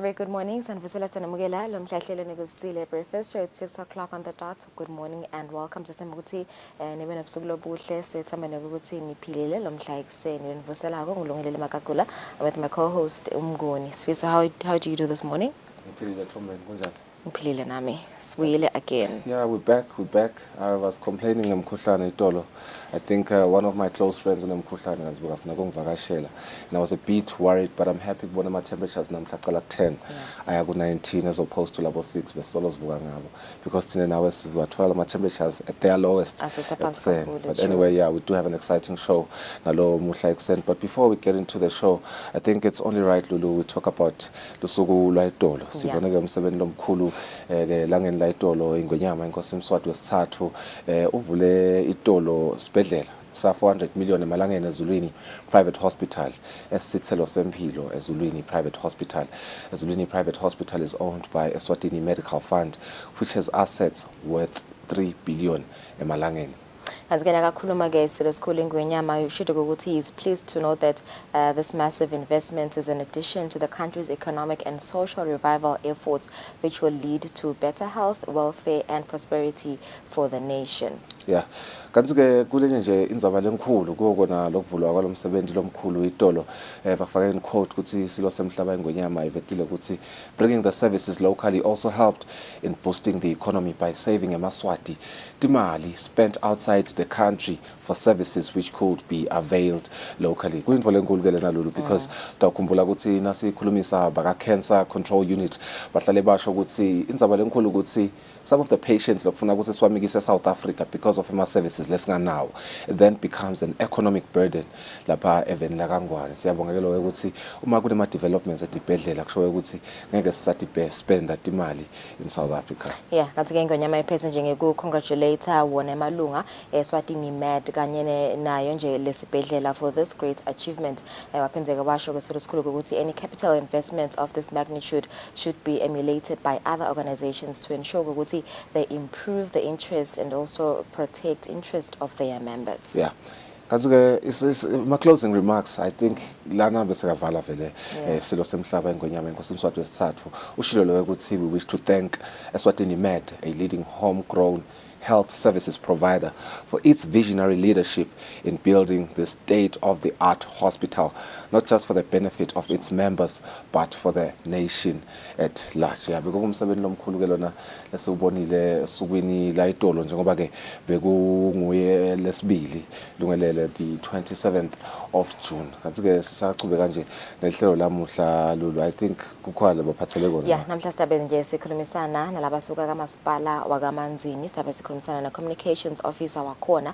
very good morning. Sanvusela Sanamugela, Lomhlahlelo Kusile breakfast show at 6 o'clock on the dot. Good morning and welcome to Semuguti. Nibe nobusuku obuhle sethemba nokuthi niphilile lomhla ekseni nivusela ko ngulungile makakula with my co-host Umngoni. Sifisa, how do you do this morning? Ngiphilile Thomben, kunjani? Ngiphilile nami. Sibuyile again. Yeah, we're back. I was complaining ngemkhuhlane itolo. I think one of my close friends unemkhuhlane ngizibona afuna ukungivakashela. And I was a bit worried, but I'm happy kubona ama temperatures namhla qala ku10 aya ku19 as opposed to labo 6 besolo sivuka ngabo, because thina nawe siwathola ama temperatures at their lowest. But anyway, yeah, we do have an exciting show nalo muhla ekseni. But before we get into the show, I think it's only right, Lulu, we talk about lusuku lwa itolo. Sibone ke umsebenzi lomkhulu langeni la itolo ingonyama inkosi Eswatini wesithathu uvule itolo sibedlela sa 400 million emalangeni ezulwini private hospital esithelo sempilo ezulwini private hospital. Ezulwini private hospital is owned by Eswatini Medical Fund, which has assets worth 3 billion emalangeni. Azikena kakhuluma ke silesikhulu ingwenyama ushido ukuthi he is pleased to know that this massive investment is an addition to the country's economic and social revival efforts, which will lead to better health, welfare and prosperity for the nation. Yeah, kanti ke kulenye nje indzaba lenkulu kokona lokuvulwa kwalomsebenzi lomkhulu itolo bafaka in quote ukuthi silo semhlaba ingonyama ivetile ukuthi bringing the services locally also helped in boosting the economy by saving emaswati timali spent outside the country for services which could be availed locally. Kuyinto lenkulu ke lena Lulu, because takhumbula ukuthi nasikhulumisa baka cancer control unit bahlale basho ukuthi indzaba lenkulu ukuthi some of the patients lokufuna ukuthi siwamikise South Africa because of ama services lesinganawo, it then becomes an economic burden lapha even la kangwane. Siyabonga ke lo ukuthi uma kunema developments edibhedlela kusho ukuthi ngeke sisathi spend imali in South Africa. Yeah, ngathi ke ngonyama iphethe nje ku congratulate wona emalunga Eswatini Med kanye nayo nje lesibhedlela for this great achievement. Waphindeka basho ke sikhulu ukuthi any capital investment of this magnitude should be emulated by other organizations to ensure ukuthi they improve the interest and also protect interest of their members. Yeah. It's my closing remarks. I think lana besekavala vele silo semhlaba ingonyama inkosi Eswatini wesithathu ushilo lo ukuthi we wish to thank Eswatini Med, a leading homegrown health services provider, for its visionary leadership in building the state-of-the-art hospital, not just for the benefit of its members, but for the nation at large. Yeah, because umsebenzi lomkhulu ke lona lesubonile sukwini la itolo njengoba ke bekunguye lesibili lungelele the 27th of June. Kanti ke sisachubeka nje nehlelo lamuhla Lulu. I think kukhona baphathele kona. Yeah, namhla sidabe nje sikhulumisana nalabasuka kamasipala wakaManzini, sidabe sikhulumisana na communications officer wakhona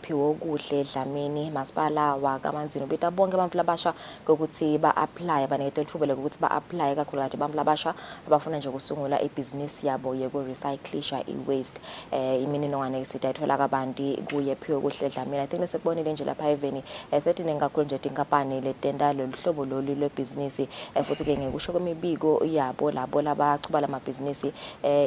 Phiwo Kuhle Dlamini masipala wakaManzini. Ubita bonke abantu labasha ukuthi ba apply banekethe ithubele ukuthi ba apply kakhulu kade abantu labasha abafuna nje ukusungula ibusiness yabo yeku recyclisha iwaste. Imininingwane esitayithola kabanti kuye Phiwo Kuhle Dlamini. I think lesekubonile nje lapha eveni sethi nengakhulu nje inkampani letenda lo hlobo lolu lebusiness futhi ke ngekusho kwemibiko yabo labo labachuba lamabhizinisi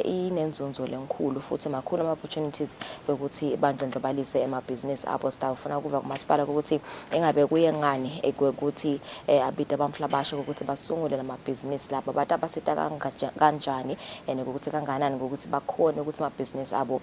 inenzunzo lenkulu futhi makhulu ama opportunities ukuthi bandlondlobalise emabhizinisi abo. Sitawufuna ukuva kumasipala ukuthi engabe kuye ngani ekwekuthi abide abamfla basho ukuthi basungule lamabhizinisi lapha abantu abasita kanjani ukuthi kanganani ukuthi bakhona ukuthi amabhizinisi abo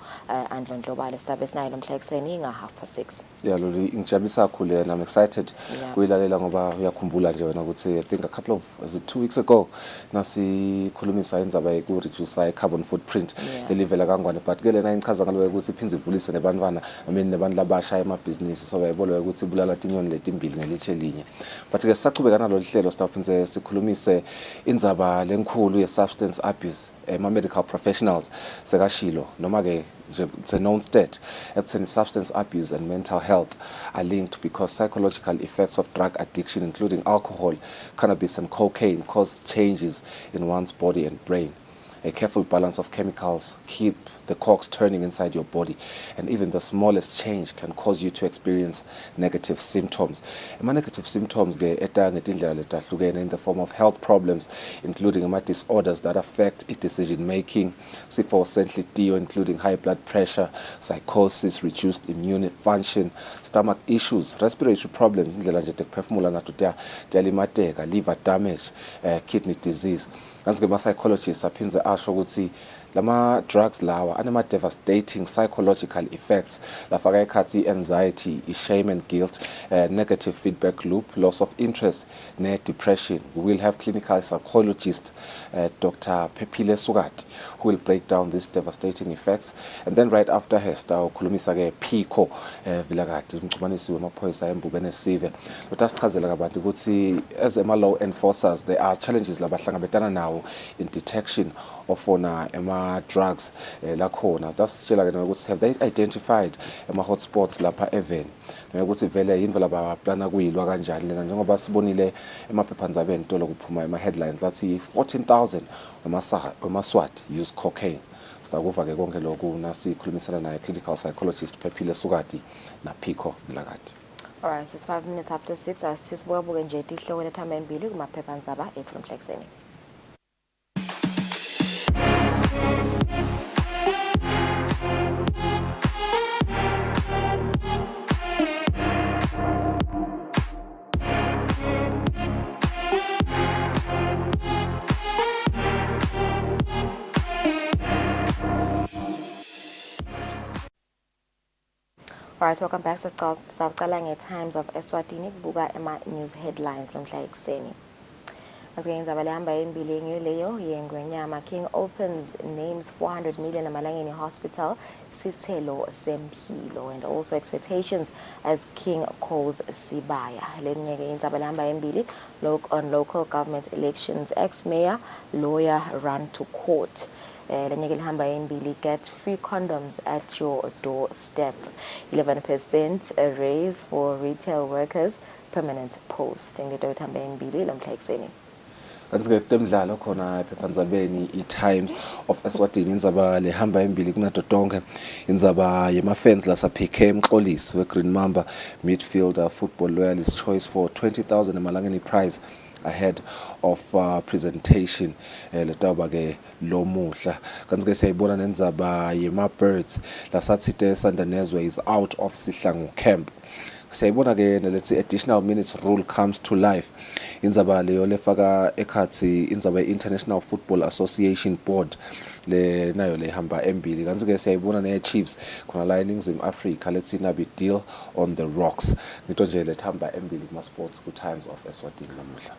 andlondlobale. Sitabe sinayo lomhla ekseni nga 6:30. Yeah, Lulu, ingijabulisa kakhulu and I'm excited kuyilalela ngoba uyakhumbula nje wena ukuthi I think a couple of 2 weeks ago nasikhulumisa indzaba yoku reduce carbon footprint elivela kangwane, but ke lena inchaza ngalo ukuthi iphindze ivulise nebantwana nebantu labasha emabhizinisi, so bayibona ukuthi bulala tinyoni letimbili ngelitshe linye. But ke sisachubeka nalo lihlelo sitawuphindze sikhulumise indzaba lenkulu ye substance abuse medical professionals sekashilo noma ke it's a known state ekutheni substance abuse and mental health are linked because psychological effects of drug addiction, including alcohol, cannabis and cocaine, cause changes in one's body and brain. A careful balance of chemicals keep the cogs turning inside your body, and even the smallest change can cause you to experience negative symptoms. Negative symptoms in the form of health problems, including disorders that affect decision making, including high blood pressure, psychosis, reduced immune function, stomach issues, respiratory problems, liver damage, kidney disease. kanti-ke ama-psychologist aphindze asho ukuthi lama-drugs lawa anema-devastating psychological effects lafaka ekhathi i-anxiety, i-shame and guilt, negative feedback loop, loss of interest ne-depression. We will have clinical psychologist Dr. Phephile Sukati who will break down these devastating effects, and then right after her sitawukhulumisa-ke Pico Vilakati umxhumanisi wemaphoyisa embubene sive lot asichazela kabanti ukuthi as ama-law enforcers there are challenges labahlangabetana nawo in detection of ama-drugs lakhona. Tasitshela-ke nokuthi have they identified ama-hotspots lapha even nokuthi vele yini vele abaplana kuyilwa kanjani lena, njengoba sibonile emaphephandabeni tolo kuphuma ama-headlines athi 14,000 wemaswati use cocaine. Sitakuva-ke konke lokhu nasikhulumisana naye clinical psychologist Phephile Sukati na Pico Vilakati. Alright, it's 5 minutes after 6. Asisibuka nje ihloko lethamba embili kumaphephandaba eFromflexeni. Alright, welcome back. Sicala nge-Times of Eswatini kubuka ema-news headlines lomhla ekuseni. Asike indzaba lehamba embili leyo yengwenyama. King opens names 400 million amalangeni hospital sithelo sempilo, and also expectations as King calls Sibaya. Lenyeke indzaba lehamba embili on local government elections, ex-mayor lawyer run to court. Lenyeke lihamba embili get free condoms at your doorstep. 11% raise for retail workers permanent post. Ngito lihamba embili lomhla ekuseni. Kanti-ke kutemidlalo khona ephephandzabeni i-Times of Eswatini indzaba lehamba embili kunato tonke indzaba yema-fans lasaPK Mxolisi we-Green Mamba midfielder football loyalist choice for 20,000 emalangeni prize ahead of presentation letawuba-ke lomuhla. Kanti-ke siyayibona nendzaba yema-Birds lasathite Sandanezwe is out of Sihlangu camp. Siyayibona-ke nalethi additional minutes rule comes to life. Indzaba leyo lefaka ekhathi indzaba ye-International Football Association Board le nayo lehamba embili. Kanti-ke siyayibona ne-Chiefs khona la eNingizimu Afrika lethi nabi deal on the rocks. Ngito nje lethamba embili kuma-sports ku-Times of Eswatini namuhla.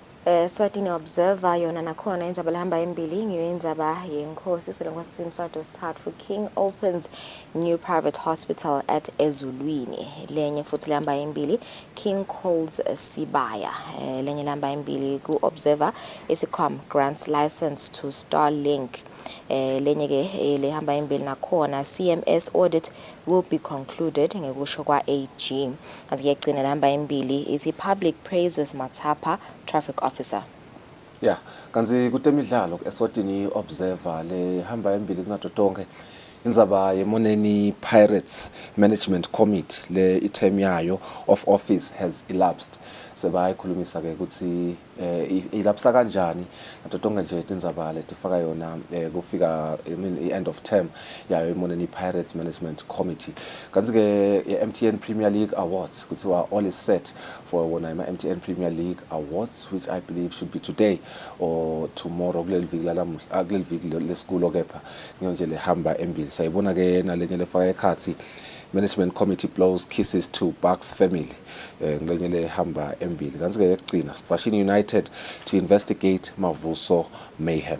Swatini Observer yona nakhona indzaba lehamba embili ngiyo indzaba yenkosi selongo simsado sithathu. King opens new private hospital at Ezulwini. Lenye futhi lehamba embili King calls Sibaya. Lenye lehamba embili ku Observer isicom grants license to Starlink. Lenye ke lehamba embili nakhona CMS audit will be concluded ngekusho kwa AG. Azikugcina lehamba embili ithi public praises Mathapa traffic officer. Yeah, kanzi kutemidlalo Eswatini Observer lehamba embili kunato tonke indzaba yeMoneni Pirates Management Committee le item yayo of office has elapsed. Sebayikhulumisa-ke ukuthi ilapsa kanjani nato tonke nje indzaba letifaka yona kufika i-end of term yayo iMoneni Pirates Management Committee. Kanti-ke MTN Premier League Awards kuthiwa all is set for wona ima-MTN Premier League Awards, which I believe should be today or tomorrow kuleli viki lesikulo kepha ngiyo nje lehamba embili. Sayibona-ke nalenye lefaka ekhathi Management Committee blows kisses to Bucks family ngelenye lehamba embili. Kanti-ke ekugcina Eswatini United to investigate Mavuso mayhem.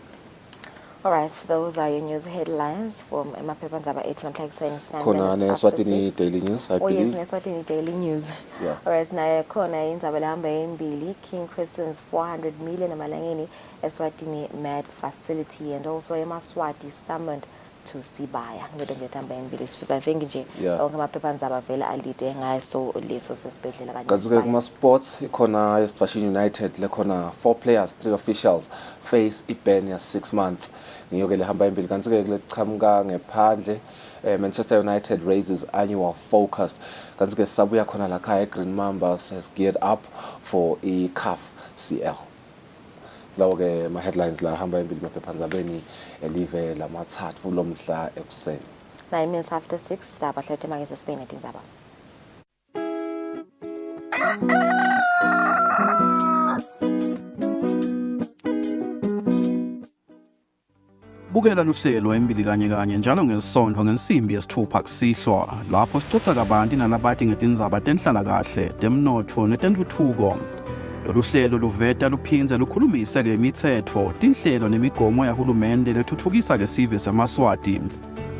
Alright, so those are your news headlines from emaphephandaba 8 from Ekuseni. Khona neSwatini Daily News, I believe. Oh yes, neSwatini Daily News. Yeah. Alright, nayo khona indzaba lehamba embili King christens 400 million emalangeni Eswatini Med facility, and also eMaswati summoned to Sibaya. Ngito nje thamba embili I think nje onke amaphephandaba vele alide ngaso leso sesibhedlela kanye. Kanti-ke kuma-sports ikhona Eswatini United lekhona 4 players 3 officials face iban ya 6 months. Ngiyo-ke lehamba embili. Kanti-ke kuleqhamuka ngephandle Manchester United raises annual focus. Kanti-ke sabuya khona lakhaya Green Mambas has geared up for i-CAF CL. Lawo-ke ma-headlines la hamba embili maphephandabeni elive lamathathu lomhla ekuseni. 9 minutes after 6 sitaba hlethe mangise Spain etindzaba. Bukela luhlelo embili kanye njalo ngelisonto ngensimbi yesithupha kusihlwa lapho sixoxa kabanti nalabathi ngetindzaba tenhlalakahle, temnotfo netentfutfuko. Lolu hlelo luveta luphindze lukhulumise-ke imitsetfo, tinhlelo nemigomo yahulumende letfutfukisa-ke sive seMaswati.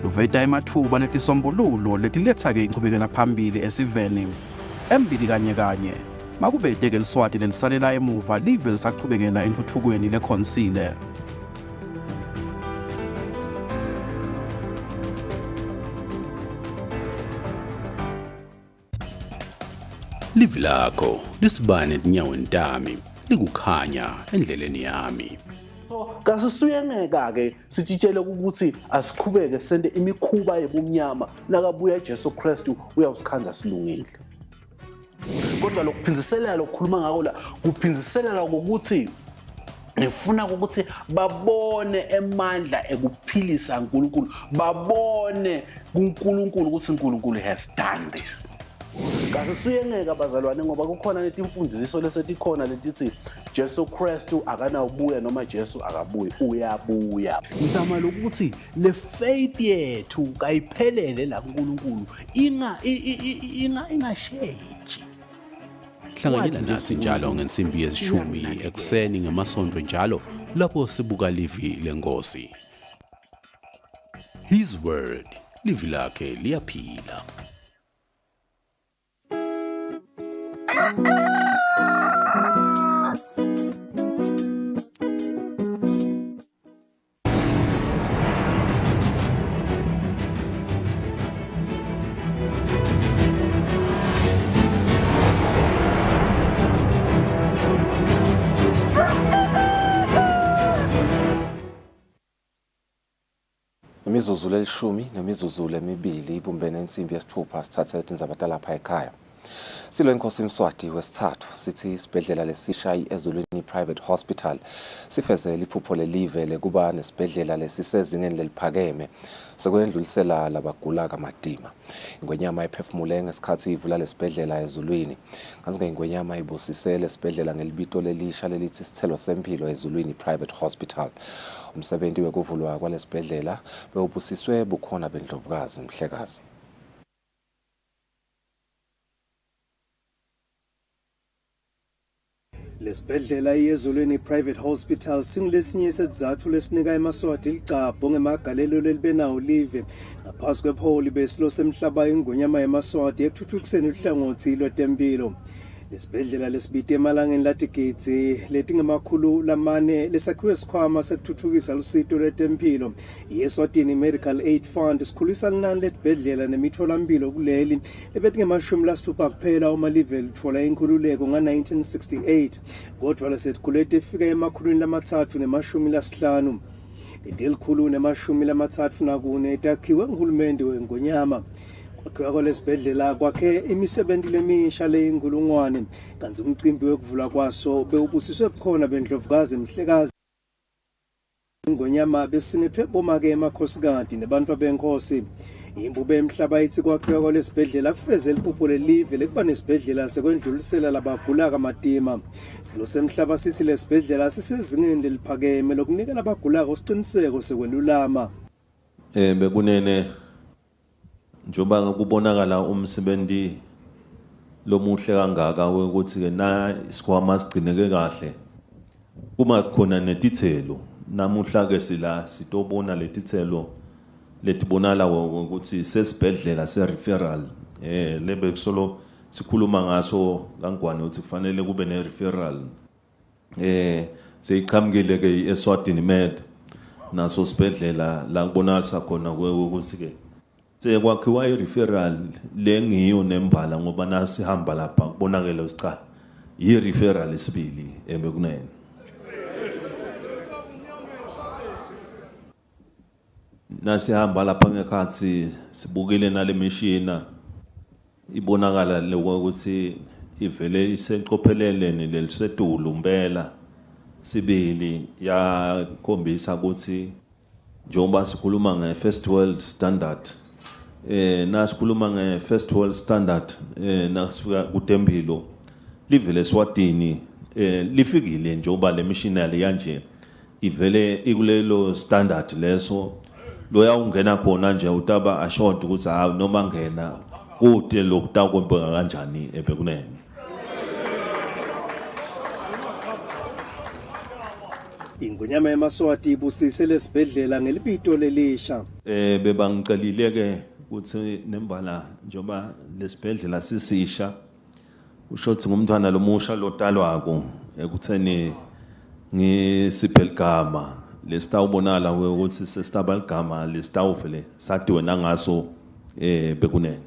Luveta ematfuba netisombululo letiletsa-ke inchubekela phambili esiveni. Embili kanye makubete-ke Liswati lelisalela emuva live lisachubekela entfutfukweni leKhonsile. Live lakho lisibane tinyaweni tami likukhanya endleleni yami. Kasisuyengeka ke sitshitshele ukuthi asiqhubeke sende imikhuba yebumnyama nakabuya Jesu Kristu uyawusikhanza silungile. Kodwa lokuphinziselela lokukhuluma ngako la kuphinziselela ukuthi ngifuna ukuthi babone emandla ekuphilisa uNkulunkulu, babone kuNkulunkulu ukuthi uNkulunkulu has done this. Kasisuyengeka bazalwane ngoba kukhona netimfundiso lesetikhona letithi Jesu Kristu akanawubuya noma Jesu akabuyi, uyabuya. Ngizama ukuthi le faith yethu kayiphelele la kuNkulunkulu ingasheki. Hlanganyela nathi njalo ngensimbi yesishumi ekuseni ngemasonto njalo lapho sibuka livi lenkosi. His word, livi lakhe liyaphila. Imizuzu lelishumi nemizuzu lemibili ibumbene insimbi yesithupha sithathe indaba talapha ekhaya. Silo inkosi Mswati wesithathu sithi isibhedlela lesisha iEzwatini Private Hospital sifezela iphupho lelive lekuba nesibhedlela lesisezingeni leliphakeme sekwendlulisela labagula kamadima. Ingwenyama iphefumule ngesikhathi ivula lesibhedlela eZulwini. Kanti ingwenyama ibusisele isibhedlela ngelibito lelisha lelithi Sithelo Sempilo eZulwini Private Hospital. Umsebenzi wekuvulwa kwalesibhedlela bewubusiswe bukhona bendlovukazi Mhlekazi. Lesibhedlela iEzwatini Private Hospital singulesinye isizathu lesinika eMaswati licabho ngemagalelo lelibenawo live ngaphansi kwepholi besilo semhlaba ingonyama yeMaswati ekuthuthukiseni uhlangothi lwetempilo. Lesibhedlela lesibite emalangeni latigidzi letingemakhulu lamane lesakhiwe sikhwama sekuthuthukisa lusito lwetempilo. iEswatini Medical Aid Fund sikhulisa linani letibhedlela nemitfolampilo kuleli lebetingemashumi lasithupha kuphela uma live litfola inkhululeko nga-1968 kodwa lesetkhulete ifika emakhulwini lamathathu nemashumi lasihlanu. Letelikhulu nemashumi lamathathu nakune takhiwe nguhulumende weNgonyama. Kwakhiwa kwalesibhedlela kwakhe imisebenzi lemisha leyinkulungwane kanti umcimbi wekuvula kwaso bewubusiswe bukhona bendlovukazi Mhlekazi Ngonyama besinethwe bomake emakhosikazi nebantu benkosi. Imbube emhlaba ithi kwakhiwa kwalesibhedlela kufezela iphupho lelive lekuba nesibhedlela sekwendlulisela labagula kamadima. Silo semhlaba sithi lesibhedlela sisezingeni leliphakeme lokunika labagula isiqiniseko sekwelulama. Bekunene njoba kubonakala umsebenzi lomuhle kangaka ukuthi ke na isikhwama sigcineke kahle kuma khona netithelo namuhla ke sila sitobona letithelo letibonala ukuthi sesibhedlela se-referral lebe kusolo sikhuluma ngaso kangwane ukuthi kufanele kube ne-referral seyiqhamukile ke iEswatini Med naso sibhedlela la kubonakala khona ukuthi ke sekwakhiwa i-referral lengiyo nembala ngoba nasihamba lapha kubonakala ukuthi cha i-referral isibili ebekunene. Nasihamba lapha ngekhathi sibukile nale mishina ibonakala ukuthi ivele iseqopheleleni lelisetulu mpela sibili yakhombisa ukuthi njengoba sikhuluma nge-first world standard nasikhuluma nge-first world standard nasifika kutempilo live leSwatini lifikile njengoba le missionary kanje ivele ikulelo standard leso loya ungena khona nje utaba ashort ukuthi noma ngena kude lokutakwempeka kanjani ebekunene. Ingonyama eMaswati ibusise lesibhedlela ngelibito lelisha. Bebangicelile ke ukuthi nembala njoba lesibhedlela sisisha ushothi ngumntwana lomusha lotalwako ekutheni ngisiphelgama lesitawubonala ukuthi sesitabaligama lesitawuvele satiwe nangaso bekunene.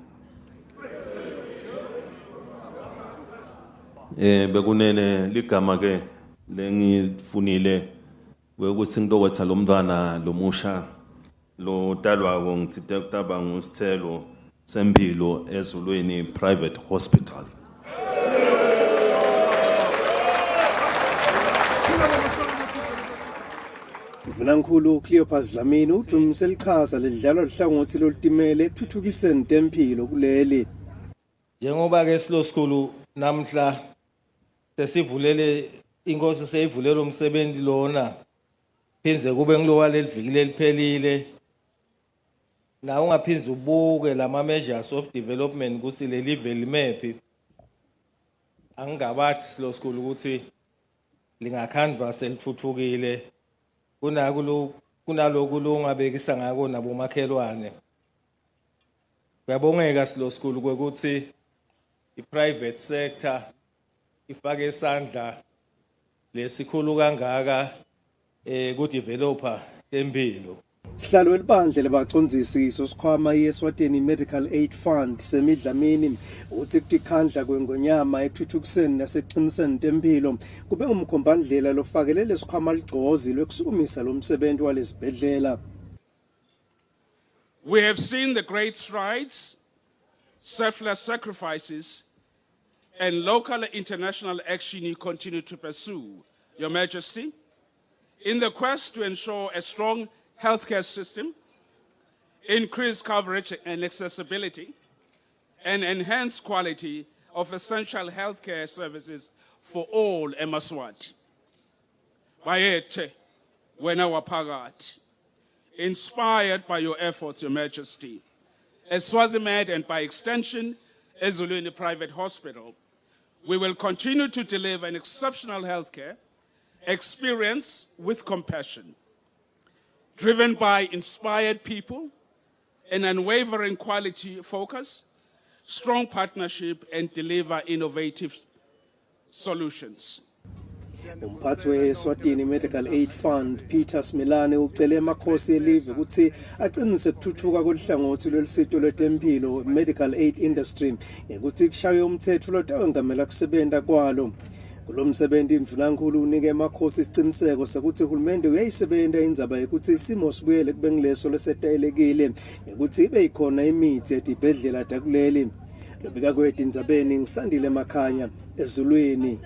Bekunene ligama ke lengifunile ukuthi ngitokwenza lo mntwana lomusha lo talwako ngithite kutaba ngusithelo sempilo Ezulwini Private Hospital. Mvunankulu Cleopas Dlamini udumise lichaza ledlalwa lihlangothi lolutimele ekuthuthukiseni tempilo kuleli. Njengoba ke silo school namhla sesivulele inkosi seyivulele umsebenzi lona phinze kube ngilowa lelivikile liphelile na ungaphinza ubuke lama measures of development kusi le level map angigabathi silo school ukuthi lingacanvas elithuthukile kunaloku longabekisa ngako nabomakhelwane. Kuyabongeka silo school ukuthi i-private sector ifake isandla lesikhulu kangaka ku-developer tempilo. Sihlalo welibandla labacondzisi sosikhwama i-Eswatini Medical Aid Fund semidlamini uthi kutikhandla kwengonyama ekuthuthukiseni naseqiniseni tempilo kube umkhombandlela lofakele lesikhwama ligcozi lwekusukumisa lo msebenzi walesibhedlela. We have seen the great strides, selfless sacrifices, and local and international action you continue to pursue, Your Majesty, in the quest to ensure a strong healthcare system, increase coverage and accessibility, and enhance quality of essential healthcare services for all eMaswati. Bayethe, wena waphakathi, inspired by your efforts, Your Majesty, as Swazimed and by extension, Ezulwini Private Hospital, we will continue to deliver an exceptional healthcare experience with compassion, driven by inspired people, an unwavering quality focus, strong partnership, and deliver innovative solutions. Umphathi we-Eswatini Medical Aid Fund Peter Smilane ucele amakhosi elive ukuthi aqinise ukuthuthuka kolihlangothi lwelisito lwetempilo medical aid industry ukuthi kushaywe umthetho lotawengamela kusebenza kwalo. Kulo msebenzi imvunankulu unike amakhosi isiqiniseko sokuthi uhulumende uyayisebenta indzaba yokuthi isimo sibuyele kube ngileso lesetayelekile ukuthi ibe ikhona imithi etibhedlela takuleli. Lobika kwethu indzabeni ngisandile Makhanya Ezulwini.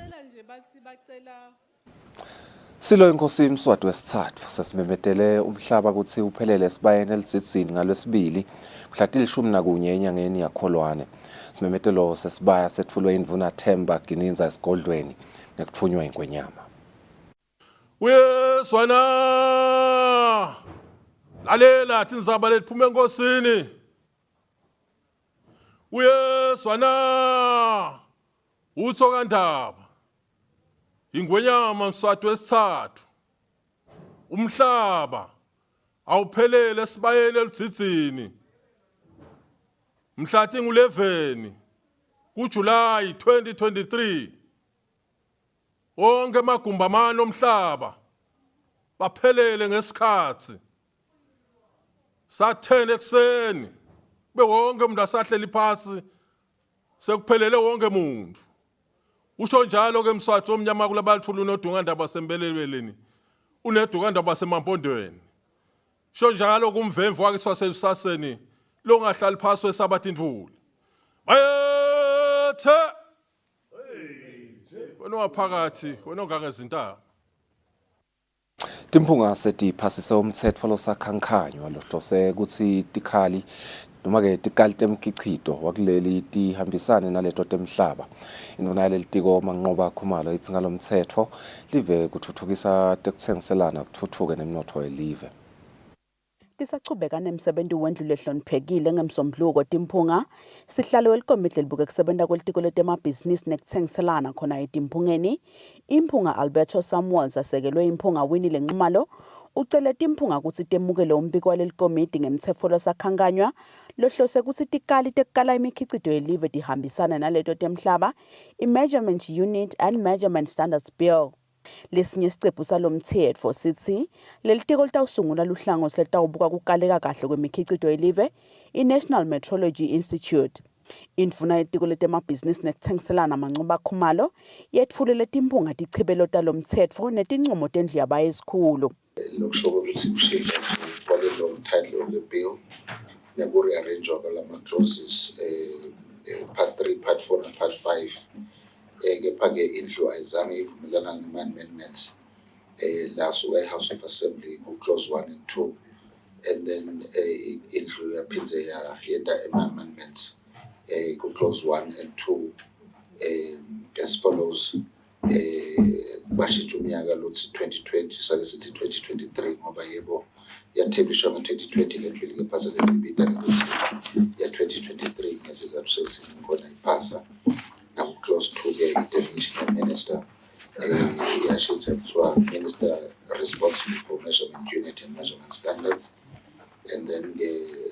Silo inkosi Mswati wesithathu sasimemetele umhlaba ukuthi uphelele esibayeni elitsitsini ngalwesibili mhla til-11 enyangeni yaKholwane. Simemetelo sesibaya sethulwe indvuna Themba Gininza esigodlweni nekuthunywa ingwenyama. Uyezwana lalela athi nizaba lethume enkosini. Uyezwana utho kaNdaba ingwenyama Mswati wesithathu umhlaba awuphelele esibayeni elitsitsini mhla tingu-11 kuJulayi 2023 wonke amagumbi amane omhlaba baphelele ngesikhathi sa-10 ekuseni kube wonke umuntu asahleli phasi sekuphelele wonke umuntu. Usho njalo ke Mswati omnyama kulabalithulu unodungandaba sembelelweni unedungandaba semampondweni. Sho njalo kumvemvu wakhe swaselusaseni lo ngahlali phasi wesabathi indvuli. Bayethe wena waphakathi wena ongangezintaba. Timphunga setiphasise umtsetfo losakhankhanywa lohlose kutsi tikhali noma ke tikali temkhicito wakuleli tihambisane naleto temhlaba. Indvuna yaleli tiko Manqoba Khumalo itsi ngalomtsetfo live kutfutfukisa tekutsengiselana kutfutfuke nemnotfo welive. Tisachubeka nemsebenti wendlu lehloniphekile ngemsombuluko Timphunga sihlalo welikomiti lelibuke kusebenta kwelitiko letemabhizinisi nekutsengiselana khona etimphungeni. Imphunga Alberto Samuels asekelwe imphunga Winnie Nxumalo ucele Timphunga kutsi temukele umbiko walelikomiti ngemtsetfo losakhankanywa lohlose kutsi tikali tekukala imikhicito yelive tihambisana naleto temhlaba i-Measurement Unit and Measurement Standards Bill. Lesinye siqephu salomtsetfo sithi lelitiko litawusungula luhlangothi letawubuka kukaleka kahle kwemikhicito yelive i-National Metrology Institute. Indvuna yelitiko letemabhizinisi nekutsengiselana Manqoba Khumalo yetfulele Timphunga tichibelo talomtsetfo netincomo tendlu yabayesikhulu. Lokusho ukuthi kushintsha kwalelo title of the bill neku-rearrange kwalama-clauses part 3, part 4 na part 5 kepha-ke indlu ayizange ivumelana nama-amendments la suka e-House of Assembly ku-clause 1 and 2 and then indlu yaphindze yenta ama-amendments ku-clause 1 and 2 as follows. Bashintsha unyaka lothi 2020 sake sithi 2023 ngoba yebo yathembiswa ngo-2020 lendlu likaphasa lesibita ukuthi ya 2023 ngesizathu sokuthi khona iphasa naku-clause 2-ke i-definition ya-minister yashintsha kuthiwa minister responsible for measurement unit and measurement standards and then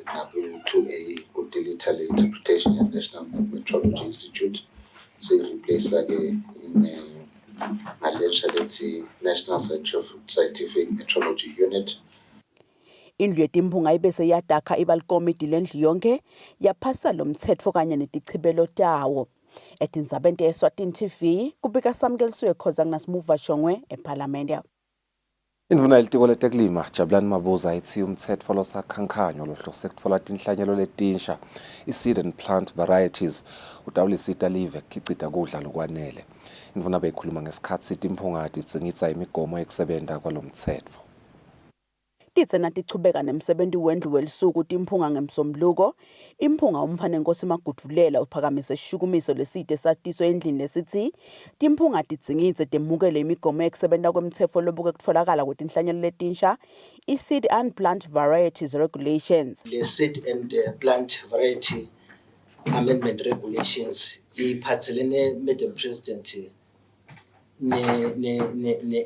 naku-2A kudeleta le-interpretation ya-National Metrology Institute siyireplace-ke National Scientific Metrology Unit. Indlu yetimphunga ibese yadakha ibalikomiti lendlu yonke yaphasa lomtsetfo kanye netichibelo tawo. Etindzabeni Eswatini TV kubika samkeliswe khoza nginasimuva Shongwe eParliament. Indvuna yelitiko letekulima Jabulani Mabuza itsi umtsetfo losakhankhanywa lohlose kutfola tinhlanyelo letinsha i-seed and plant varieties utawulisita live kukhicita kudla lokwanele. Indvuna beyikhuluma ngesikhatsi Timphunga titsingitsa imigomo yekusebenta kwalomtsetfo. Titsena tichubeka nemsebenti wendlu welisuku Timphunga ngemsombuluko. Imphunga umfane Nkosi Magudulela uphakamise sishukumiso leside satiso endlini lesithi Timphunga titsingitse temukele imigomo yekusebenta kwemtsetfo lobuke kutfolakala kwetinhlanyelo letinsha i-seed and plant varieties regulations. The seed and plant variety amendment regulations iphathelene Madam President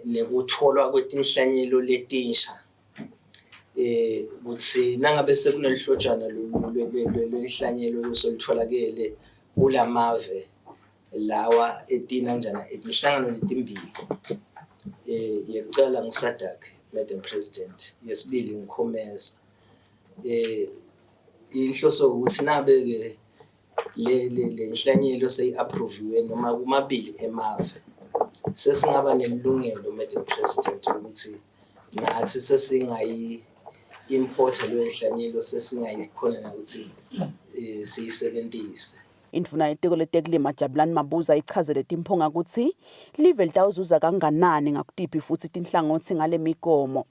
nekutfolwa kwetinhlanyelo letinsha ukuthi nangabe sekunelihlotshana lwenhlanyelo losolitfolakele kulamave lawa etina njana imihlangano letimbili yekucala nguSadak Madam President yesibili nguKhomeza inhloso ukuthi nabe le inhlanyelo seyi-approviwe noma kumabili emave sesingaba nelungelo Madam President ukuthi nathi sesingayi import lwenhlanyelo sesingayikhona ukuthi siyisebenzise. Indvuna yelitiko letekulima Jabulani Mabuza ichazele Timphunga kutsi live litawuzuza kanganani ngakutiphi futsi tinhlangothi ngale migomo.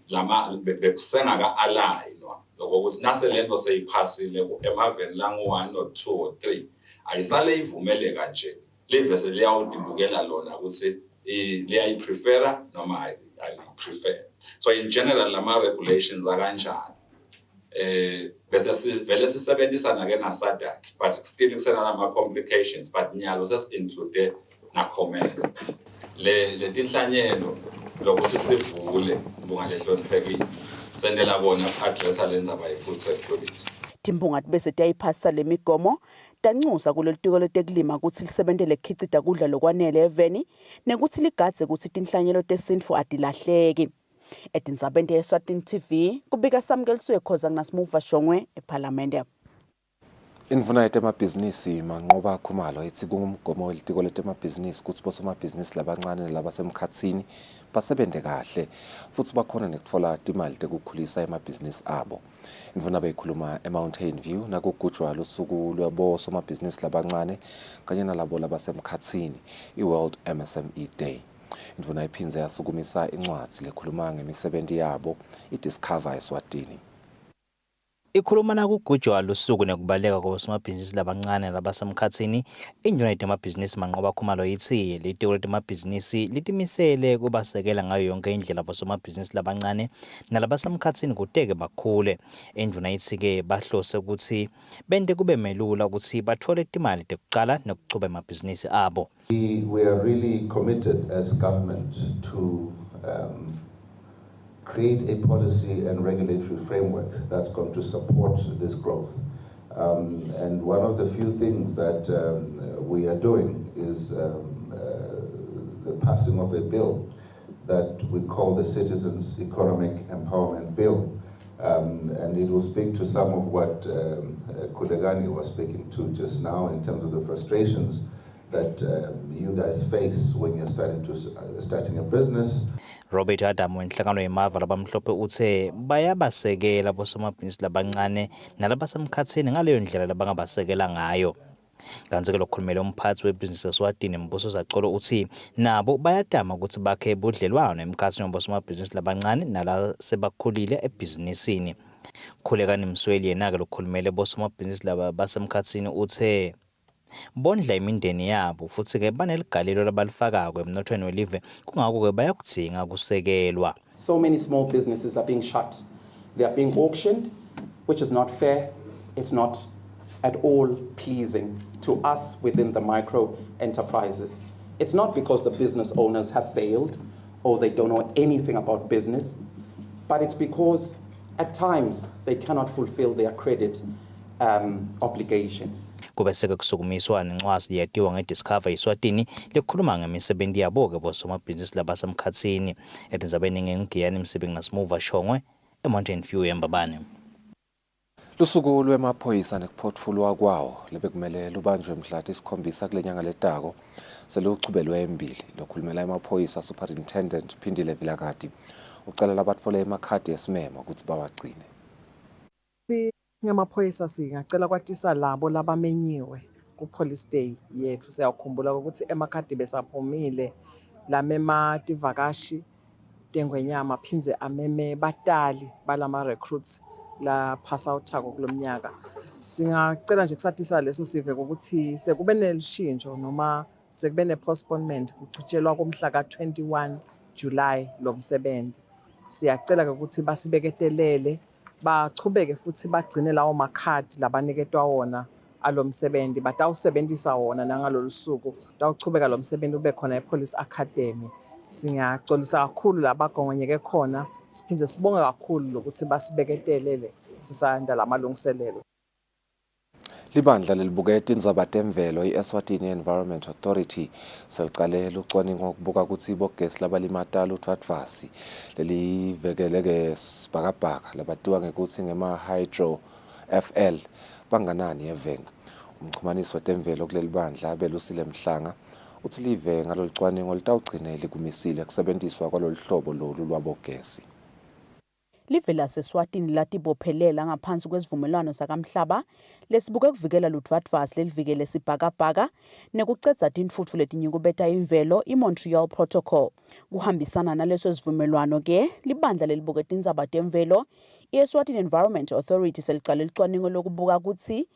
Lama bekusengaka alayinwa lokuthi nase lento seyiphasile emaveni langu-1 no 2 or 3 ayisale ivumeleka nje live seliyawudibukela lona ukuthi liyayiprefera noma ayiprefer. So in general lama regulations akanjani bese sivele sisebenzisana ke naSadak but still kusenalama complications but nyalo sesinclude nakhomeza le tinhlanyelo lokuthi sivule mbungalehloniphekile sendela bona addressa lendzaba ye-food security. Timphunga bese tayiphasa lemigomo tanxusa kulelitiko letekulima ukuthi lisebentele kukhicita kudla lokwanele eveni nekuthi ligadze kutsi tinhlanyelo tesintfu atilahleki. Etindzabeni Eswatini TV kubika samkeliswe khoza nginasimuva Shongwe eParliament. Indvuna yetemabhizinisi Manqoba Khumalo itsi kungumgomo welitiko letemabhizinisi kutsi bosomabhizinisi labancane nalabasemkhatsini basebente kahle futsi bakhona nekutfola timali tekukhulisa emabhizinisi abo. Indvuna beyikhuluma eMountain View nakugujwa lusuku lwabosomabhizinisi labancane kanye nalabo labasemkhatsini i-World MSME Day. indvuna iphindze yasukumisa incwadzi lekhuluma ngemisebenti yabo iDiscover Eswatini. Ikhuluma nakugujwa lusuku nekubaleka kosomabhizinisi labancane labasemkhatsini, indvuna yemabhizinisi Manqoba Khumalo ithi litiko letemabhizinisi litimisele kubasekela ngayo yonke indlela abosomabhizinisi labancane nalabasemkhatsini kuteke bakhule. Indvuna ithi-ke bahlose ukuthi bente kube melula ukuthi bathole timali tekucala nekuchuba emabhizinisi abo. We are really committed as government to create a policy and regulatory framework that's going to support this growth. And one of the few things that we are doing is the passing of a bill that we call the Citizens Economic Empowerment Bill. And it will speak to some of what Kulegani was speaking to just now in terms of the frustrations that you guys face when you're starting a business. Robert Adam wenhlangano yemava labamhlophe uthe bayabasekela abosomabhizinisi labancane nalabasemkhatsini ngaleyo ndlela labangabasekela ngayo. Kanti-ke lokukhulumela umphathi webhizinisi Eswatini Mbuso Zacolo uthi nabo bayadama ukuthi bakhe budlelwano emkhatsini wabosomabhizinisi labancane nala sebakhulile ebhizinisini. Khulekani Msweli yena-ke lokukhulumela bosomabhizinisi laba basemkhatsini uthe bondla imindeni yabo futhi-ke baneligalelo labalifakako emnothweni welive kungako-ke bayakudinga kusekelwa. So many small businesses are being shut. They are being auctioned, which is not fair. It's not at all pleasing to us within the micro enterprises. It's not because the business owners have failed or they don't know anything about business, but it's because at times they cannot fulfill their credit obligations. Kubeseke kusukumiswa nencwadi yatiwa ngeDiscover Eswatini lekhuluma ngemisebenzi yabo-ke bosomabhizinisi labasemkhatsini etindzabeni ngengiyani Msibingi naSimuva Shongwe eMountain View eMbabane. Lusuku lwemaphoyisa nekuphotfulwa kwawo lebekumele lubanjwe mhla ti-7 kule nyanga letako seluchubelwe embili. Lokhulumela emaphoyisa Superintendent Phindile Vilakati ucala labatfole emakhadi esimemo ukuthi bawagcine. Ngamaphoyisa singacela kwatisa labo labamenyiwe ku police day yethu. Siyakhumbula ukuthi emakhadi besaphumile lamema tivakashi tengwenyama phindze ameme batali balama recruits la pass out kulomnyaka. Singacela nje kusatisa leso sive ukuthi sekube nelishintsho noma sekube ne postponement kuchutshelwa kumhla ka-21 July lomsebenzi. Siyacela ukuthi basibeketelele bachubeke futhi bagcine lawo makhadi labaniketwa wona alomsebenzi batawusebenzisa wona nangalolu suku tawuchubeka lomsebenzi ube khona ePolice Academy. Singacolisa kakhulu labagongonyeke khona siphindze sibonge kakhulu lokuthi basibeketelele sisanda lamalungiselelo. Libandla lelibuketa indzaba temvelo iEswatini Environment Authority selicale lucwaningo kubuka ukuthi bogesi labalimata luthwadvasi lelivekeleke sibhakabhaka labatiwa ngekuthi ngema-hydro FL banganani eveni. Umchumanisi wetemvelo kuleli bandla Belusile Mhlanga uthi live ngalolu cwaningo litawugcine likumisile kusebenziswa kwalolu hlobo lolu lwabogesi. Live laseSwatini latibophelela ngaphansi kwesivumelwano sakamhlaba lesibuke kuvikela luthwadvasi lelivikele sibhakabhaka nekucedza tinfutfu letinyukubeta imvelo iMontreal Protocol. Kuhambisana naleso sivumelwano ke libandla lelibuketa indzaba temvelo iEswatini Environment Authority selicale licwaningo lokubuka kutsi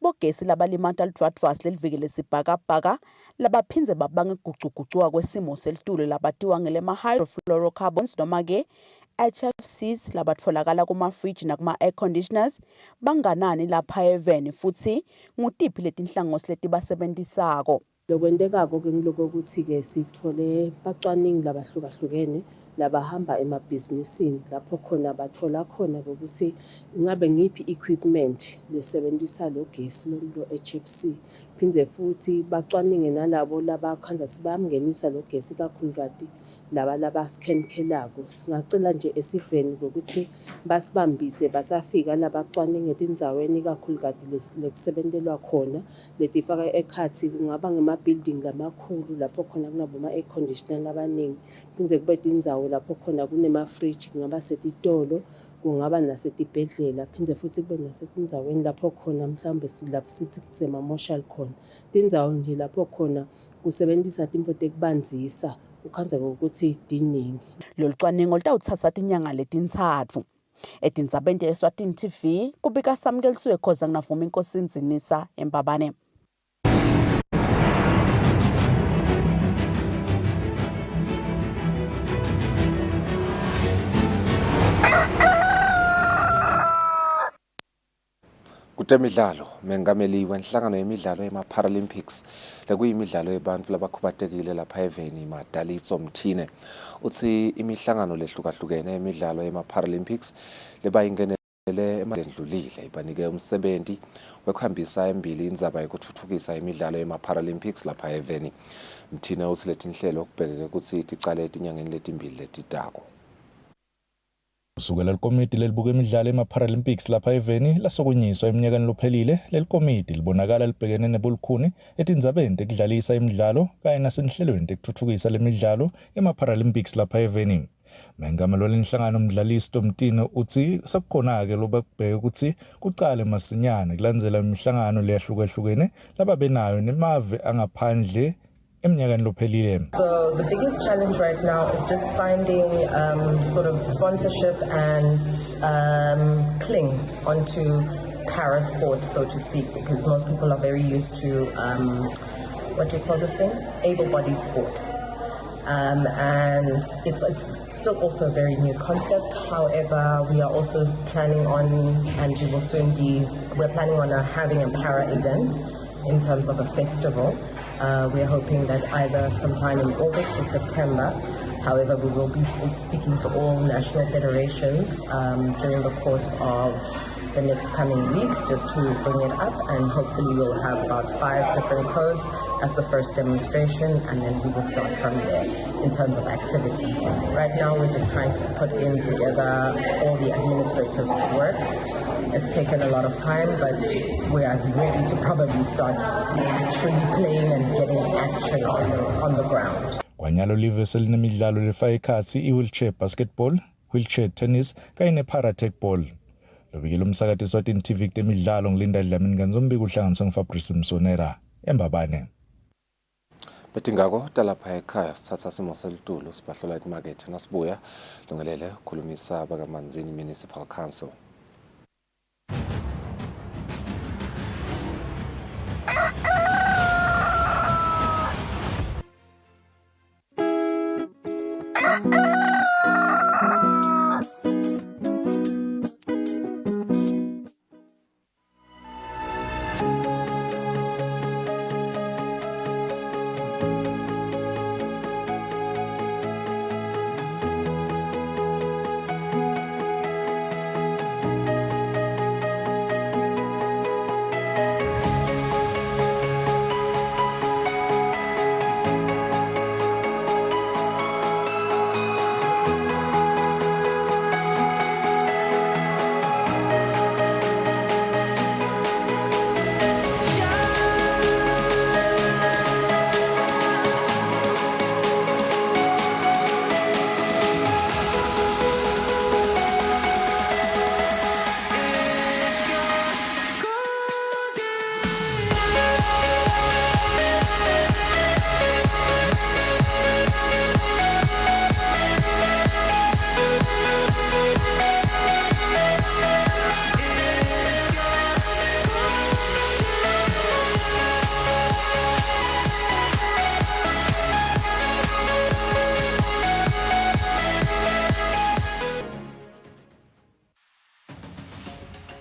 bogesi labalimata luthwadvasi lelivikele sibhakabhaka labaphindze babange kugucugucuka kwesimo selitulo labatiwa ngelema-hydrofluorocarbons noma ke HFCs labatfolakala kuma-fridge nakuma-air conditioners banganani lapha eveni futhi ngutiphi letinhlangosi letibasebenzisako. Lokwentekako ke ngiloko ukuthi-ke sithole bacwaningi labahlukahlukene labahamba emabhizinisini lapho khona bathola khona ukuthi ingabe ngiphi equipment lesebenzisa lo gesi lo HFC. Phindze futhi bacwaninge nalabo labakhanza ukuthi bayamngenisa lo gesi kakhulukazi laba scankelako. Singacela nje esiveni ukuthi basibambise basafika labacwaninge etindzaweni kakhulukazi lekusebentelwa khona letifaka ekhathi kungaba ngema-building lamakhulu lapho khona kunaboma air conditioner abaningi. Phindze kube tindzawo lapho khona kunema-fridge kungaba setitolo kungaba nasetibhedlela. Phindze futhi kube nasetindzaweni lapho khona mhlawumbe lapho sithi kusema-moshal khona tindzawo nje lapho khona kusebenzisa timvo tekubanzisa ukwenzeka ukuthi diningi. Lolu cwaningo lutawutsatsa tinyanga letintsatfu. Etindzabeni Eswatini TV kubika Samkelisiwe Khoza ngavuma inkosi Nzinisa eMbabane. Kutemidlalo mengameli wenhlangano yemidlalo ema-Paralympics lekuyimidlalo yebantu labakhubatekile lapha eveni Madalitso Mthine uthi imihlangano lehlukahlukene yemidlalo yema-Paralympics lebayingenele emadlulile ibanike umsebenzi wekuhambisa embili indzaba yokuthuthukisa imidlalo yema-Paralympics lapha eveni. Mthine uthi letinhlelo kubhekeke ukuthi ticale etinyangeni letimbili letitako. Kusukela likomiti lelibuka imidlalo ema-Paralympics lapha eveni lasokunyiswa eminyakeni lophelile, leli komiti libonakala libhekene nebulukhuni etindzabeni tekudlalisa imidlalo kanye nasenhlelweni tekuthuthukisa lemidlalo ema-Paralympics lapha eveni. Mengameli walenhlangano Mdlalisto Mthine uthi sekukhona-ke lobakubheka ukuthi kucale masinyane kulandzela imihlangano leyahlukahlukene lababenayo nemave angaphandle. So the biggest challenge right now is just finding sort of sponsorship and cling onto para sport, so to speak, because most people are very used to what do you call this thing? Able-bodied sport. And it's still also a very new concept. However, we are also planning on, and we will soon be, we're planning on having a para event in terms of a festival. We're hoping that either sometime in August or September. However, we will be speaking to all national federations during the course of the next coming week just to bring it up, and hopefully we'll have about 5 different codes as the first demonstration, and then we will start from there in terms of activity. Right now we're just trying to put in together all the administrative work. It's taken a lot of time, but we are ready to probably start actually playing and getting action on the ground. Kwanyalo live selinemidlalo lefaka ikhatsi i-wheelchair basketball, wheelchair tennis kanye ne-paratech ball. Lobikile umsakati Eswatini TV kutemidlalo ngilinda Dlamini kanzombi kuhlanganiswa nguFabrice Msonera eMbabane. Betingako talapha ekhaya sithatha simo selitulo sibahlola imarket nasibuya longelele ukukhulumisa bakaManzini Municipal Council.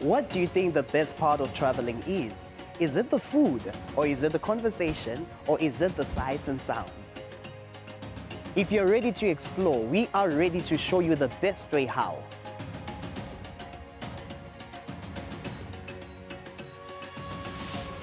What do you think the best part of traveling is? Is it the food, or is it the conversation, or is it the sights and sound? If you're ready to explore, we are ready to show you the best way how.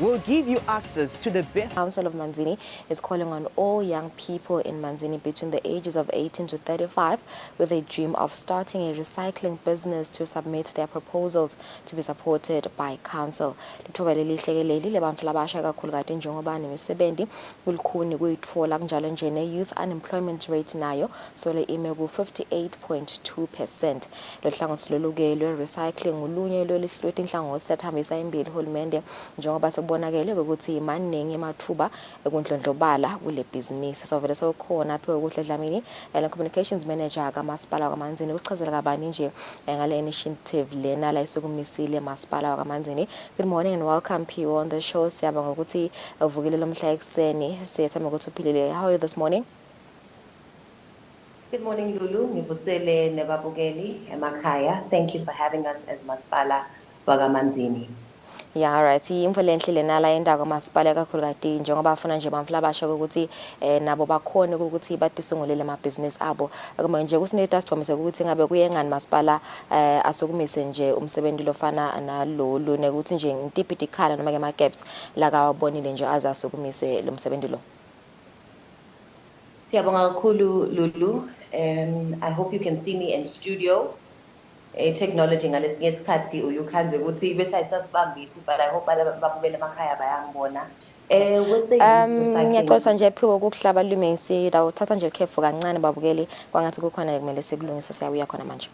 We'll give you access to the best. Council of Manzini is calling on all young people in Manzini between the ages of 18 to 35 with a dream of starting a recycling business to submit their proposals to be supported by council. Lithuba lelihleleli lebantfu labasha kakhulu kati njengoba nemisebenzi kulukhuni kuyitfola kunjalo nje ne-youth unemployment rate nayo sole ime ku-58.2%. Lo hlangothi loluke lwe-recycling ulunye lwetinhlangothi lethambisa imbili hulumende njengoba kubonakele ukuthi maningi emathuba ekundlondlobala kule business. So vele sokhona Phiwe Kuhle Dlamini le communications manager kamasipala wakaManzini usichazela kabani nje ngale initiative lena la isukumisile masipala wakaManzini. Good morning and welcome Phiwe on the show. Siyabonga ukuthi uvukile lomhla ekseni. Siyethemba ukuthi uphilile. How are you this morning? Good morning, Lulu. Ngibusele nebabukeli emakhaya. Thank you for having us as Masipala wakaManzini. Yeah, alright. Imvo lenhle lena la indawo kamasipala kakhulu kati njengoba bafuna nje bamfla basha ukuthi nabo bakhona ukuthi batisungulele ama business abo. Akuma nje kusineta sithomise ukuthi ngabe kuyengani masipala asukumise nje umsebenzi lofana nalolu nekuthi nje ngitiphi dikhala noma ke ama gaps la kawabonile nje azasukumise lo msebenzi lo. Siyabonga kakhulu Lulu. I hope you can see me in studio. Technology ngalesikhathi uyukhanze ukuthi bese ayisasibambisi, but I hope babukele emakhaya bayangibona. With the Ngiyacela nje Phiwe ukuhlaba lume insida uthatha nje ikhefu kancane babukeli kwangathi kukhona kumele sikulungise siyabuya khona manje.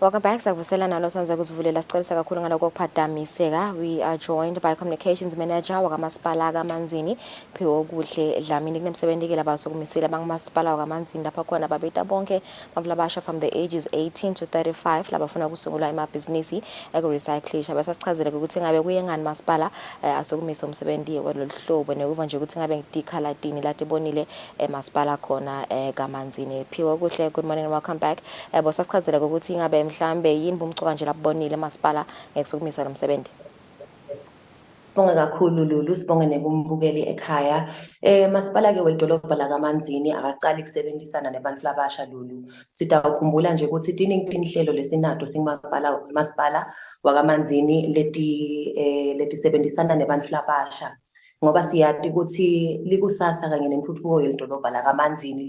Welcome back. Sakuvusela nalo sanza kuzivulela sicela kakhulu ngaloko kuphadamiseka. We are joined by communications manager wakamasipala kaManzini Phiwe Kuhle Dlamini kunemsebenzi ke labasukumisile bangamasipala wakaManzini lapha khona babeta bonke bavula basha from the ages 18 to 35 labafuna kusungula ema-business eku-recyclisha basasichazela ukuthi ngabe kuyengani masipala asukumise umsebenzi waloluhlobo nekuva nje ukuthi ngabe ngidikhala dini latibonile masipala khona kaManzini. Phiwe Kuhle, good morning and welcome back. Bosasichazela ukuthi ngabe mhlambe yini bumcuka nje labonile masipala ngekusukumisa lo msebenzi. Sibonga kakhulu Lulu, sibonga nekumbukeli ekhaya. Masipala ke wedolobha la kaManzini akaqali kusebenzisana nabantu labasha Lulu. Sitawukhumbula nje ukuthi tiningi inhlelo lesinato masipala wakaManzini letisebenzisana nabantu labasha. Ngoba siyati ukuthi likusasa kanye nentuthuko yedolobha la kaManzini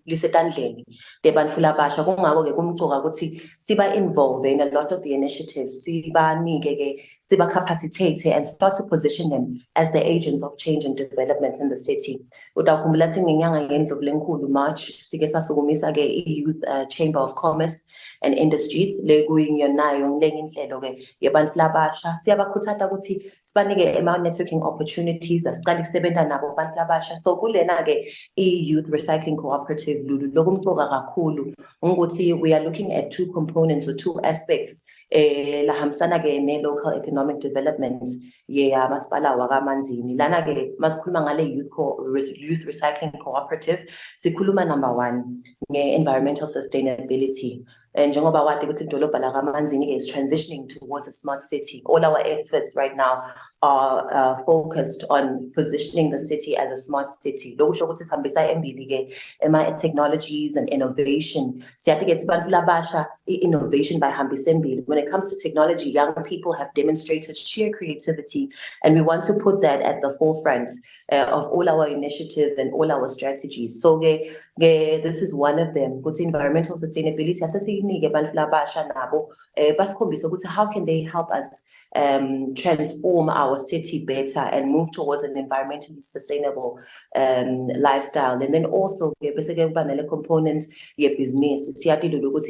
lisetandleni tebantu labasha. Kungako ke kumcuka ukuthi siba involved in a lot of the initiatives, sibanike ke siba capacitate and start to position them as the agents of change and development in the city. Utawukhumbula singenyanga yeNdlovu enkulu March sike sasukumisa ke i-Youth Chamber of Commerce and Industries lekuyiyona ngenhlelo ke yabantu labasha. Siyabakhuthaza ukuthi sibanike ama-networking opportunities asicala kusebenza nabo abantu labasha. So kulena ke i-Youth Recycling Cooperative Lulu lokumcoka kakhulu ukuthi we are looking at two components or two aspects lahambisana ke ne-local economic development masipala wakaManzini. Lana ke masikhuluma ngale youth recycling cooperative sikhuluma number 1 nge-environmental sustainability. Njengoba wadi ukuthi idolobha la kaManzini is transitioning towards a smart city. All our efforts right now are focused on positioning the city as a smart city. Technologies and innovation. Innovation by Hambisembili. When it comes to technology, young people have demonstrated sheer creativity, and we want to put that at the forefront of all our initiative and all our strategies. So this is one of them. Environmental sustainability. How can they help us transform our city better and move towards an environmentally sustainable lifestyle? And then also component business.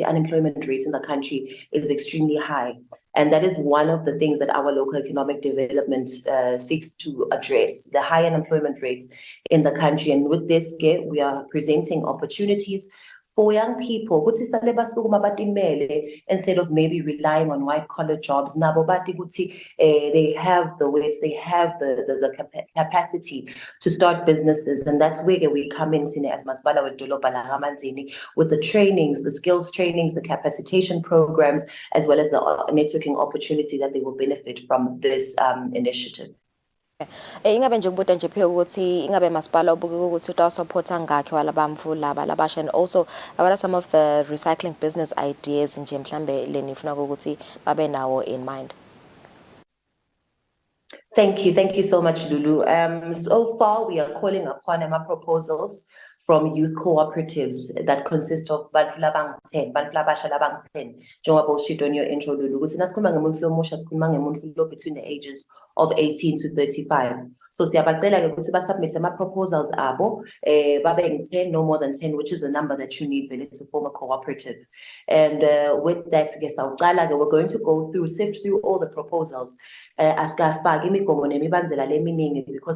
Unemployment rate in the country is extremely high. And that is one of the things that our local economic development seeks to address, the high unemployment rates in the country. And with this, we are presenting opportunities for young people, instead of maybe relying on white collar jobs, they have the wits, they have the capacity to start businesses. And that's where we come in as Masipala with the trainings, the skills trainings, the capacitation programs, as well as the networking opportunity that they will benefit from this initiative. Ingabe nje ukubuta nje phela ukuthi ingabe masipala ubuke ukuthi utawusupporta ngakhe walabamfu laba labasha, and also what are some of the recycling business ideas nje mhlambe lenifuna ukuthi babe nawo in mind? Thank you so much, Lulu. So far we are calling upon proposals from youth cooperatives that consist of Bantu Labasha Labang 10. Njengoba ushido in your intro, Lulu, ukuthi nasikhuluma ngemuntu omusha sikhuluma ngemuntu between the ages of 18 to 35. So siyabacela ke ukuthi basubmit ama-proposals abo, babe 10, no more than 10, which is the number that you need to form a cooperative. And with that, we're going to go through, sift through all the proposals, because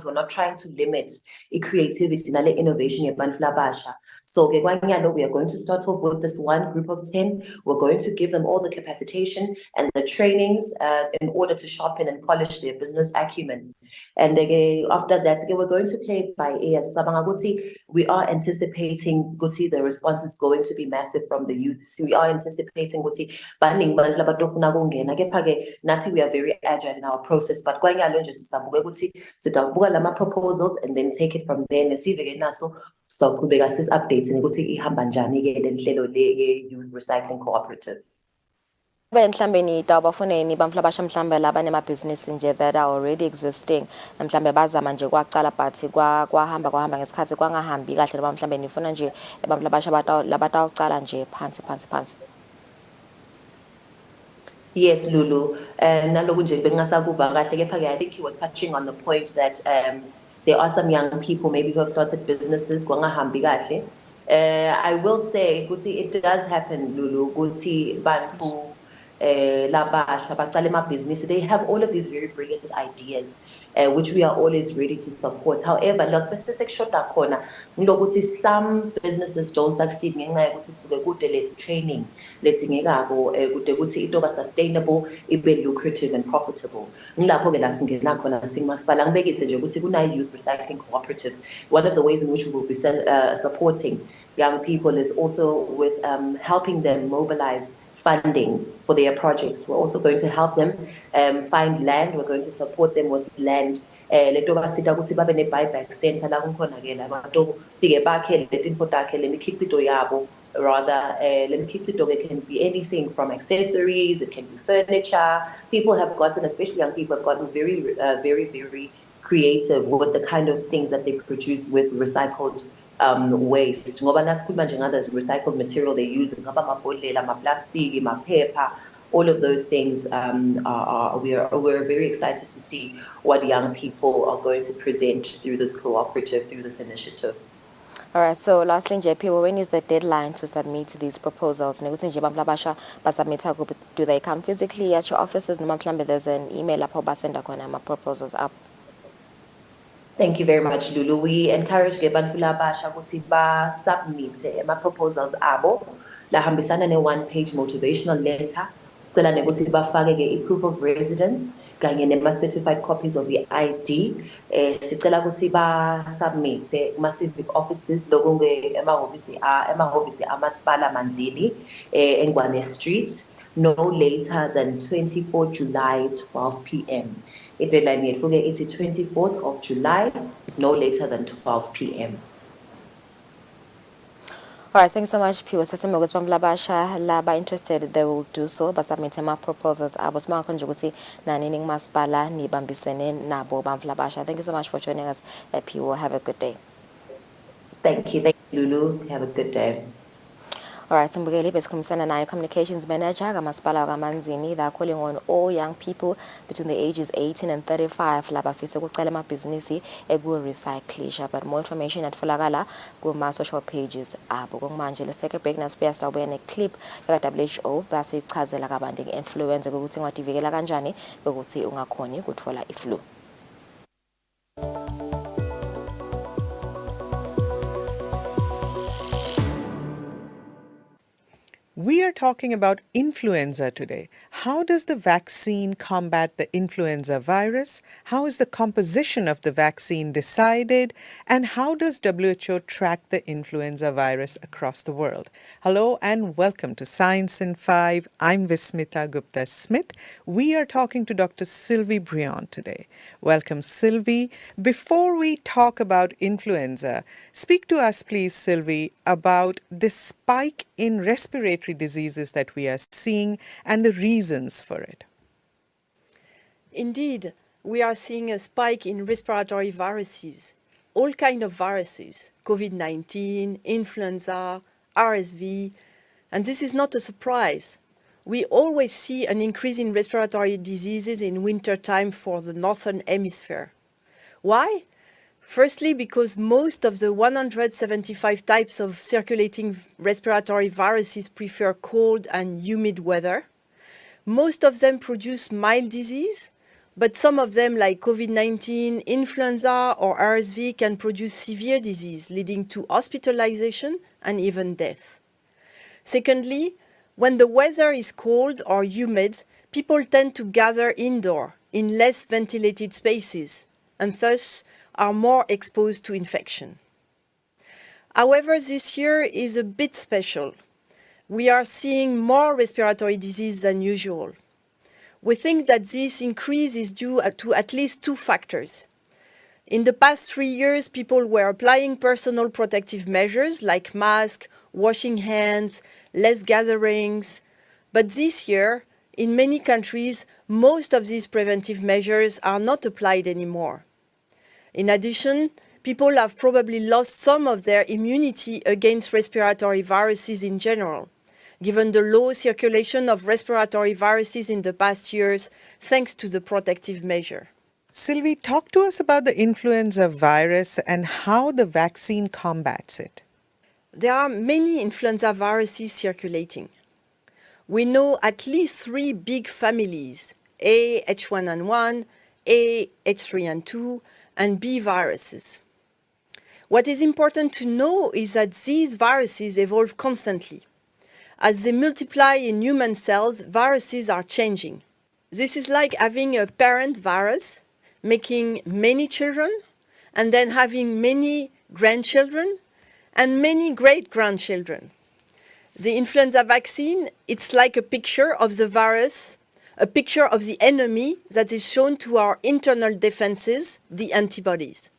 we're not trying to limit creativity and innovation in Bantu Labasha. So we are going to start off with this one group of 10. We're going to give them all the capacitation and the trainings in order to sharpen and polish their business acumen. And after that, we're going to play it by ear. We are anticipating the response is going to be massive from the youth. So we are anticipating we are very agile in our process, but proposals and then take it from there. So updates and youth recycling cooperative. Mhlambe nitawubafune nibamfu labasha mhlambe laba business nje that are already existing, mhlambe bazama nje kwaqala but kwahamba ngesikhathi kwangahambi kahle, noma mhlambe nifuna nje bamfu labasha labatawucala nje phansi. Yes, Lulu. I think you were touching on the point that there are some young people maybe who have started businesses. I will say, it does happen, Lulu. Bantu Labasha, business. They have all of these very brilliant ideas, which we are always ready to support. However, look, some businesses don't succeed training, sustainable, lucrative and profitable. Youth recycling cooperative. One of the ways in which we will be supporting young people is also with helping them mobilize funding for their projects. We're also going to help them find land. We're going to support them with land. Buyback center it can be anything from accessories, it can be furniture. People have gotten, especially young people, have gotten very, very creative with the kind of things that they produce with recycled waste. Recycled material they use, plastic, paper, all of those things. We're very excited to see what young people are going to present through this cooperative, through this initiative. All right, so lastly, JP, when is the deadline to submit these proposals? Do they come physically at your offices? There's an email up proposals up. Thank you very much, Lulu. We encourage Bantu Labasha to submit my proposals abo la hambisana ne one-page motivational letter. Still a proof of residence, certified copies of the ID. Submit civic offices Masipala Manzini, Engwane Street, no later than 24 July, 12 p.m. I-deadline yethu-ke ithi 24th of July, no later than 12 p.m. All right, thank you so much, Pio. Saseme ukuthi bamlabasha laba interested, they will do so. Basubmit ama-proposals abo. Simakho nje ukuthi nanini ngumasipala nibambisene nabo bamlabasha. Thank you so much for joining us, Pio. Have a good day. Thank you, Lulu. Have a good day. All right, Simbukeli besikhulumisana naye communications manager kamasipala wakaManzini. They are calling on all young people between the ages 18 and 35 laba fisa ukucela amabhizinisi eku-recyclisha. But more information atfolakala kuma-social pages abo. Kumanje let's take a break nasibuya sitawubuya ne-clip yaka-WHO basichazela kabanti nge-influenza ukuthi ngwadivikela kanjani ukuthi ungakhoni ukuthola i-flu. We are talking about influenza today. How does the vaccine combat the influenza virus? How is the composition of the vaccine decided? And how does WHO track the influenza virus across the world? Hello and welcome to Science in 5. I'm Vismita Gupta-Smith. We are talking to Dr. Sylvie Briand today. Welcome, Sylvie. Before we talk about influenza, speak to us, please, Sylvie, about the spike in respiratory diseases that we are seeing and the reasons for it. Indeed, we are seeing a spike in respiratory viruses, all kinds of viruses, COVID-19, influenza, RSV, and this is not a surprise. We always see an increase in respiratory diseases in wintertime for the northern hemisphere. Why? Firstly, because most of the 175 types of circulating respiratory viruses prefer cold and humid weather. Most of them produce mild disease, but some of them, like COVID-19, influenza, or RSV, can produce severe disease, leading to hospitalization and even death. Secondly, when the weather is cold or humid, people tend to gather indoor in less ventilated spaces, and thus are more exposed to infection. However, this year is a bit special. We are seeing more respiratory disease than usual. We think that this increase is due to at least two factors. In the past 3 years, people were applying personal protective measures like masks, washing hands, less gatherings. But this year, in many countries, most of these preventive measures are not applied anymore. In addition, people have probably lost some of their immunity against respiratory viruses in general, given the low circulation of respiratory viruses in the past years, thanks to the protective measure. Sylvie, talk to us about the influenza virus and how the vaccine combats it. There are many influenza viruses circulating. We know at least 3 big families, A, H1N1, A, H3N2, and B viruses. What is important to know is that these viruses evolve constantly. As they multiply in human cells, viruses are changing. This is like having a parent virus, making many children, and then having many grandchildren, and many great-grandchildren. The influenza vaccine, it's like a picture of the virus, a picture of the enemy that is shown to our internal defenses, the antibodies.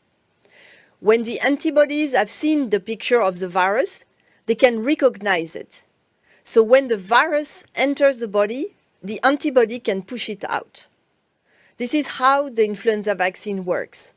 When the antibodies have seen the picture of the virus, they can recognize it. So when the virus enters the body, the antibody can push it out. This is how the influenza vaccine works.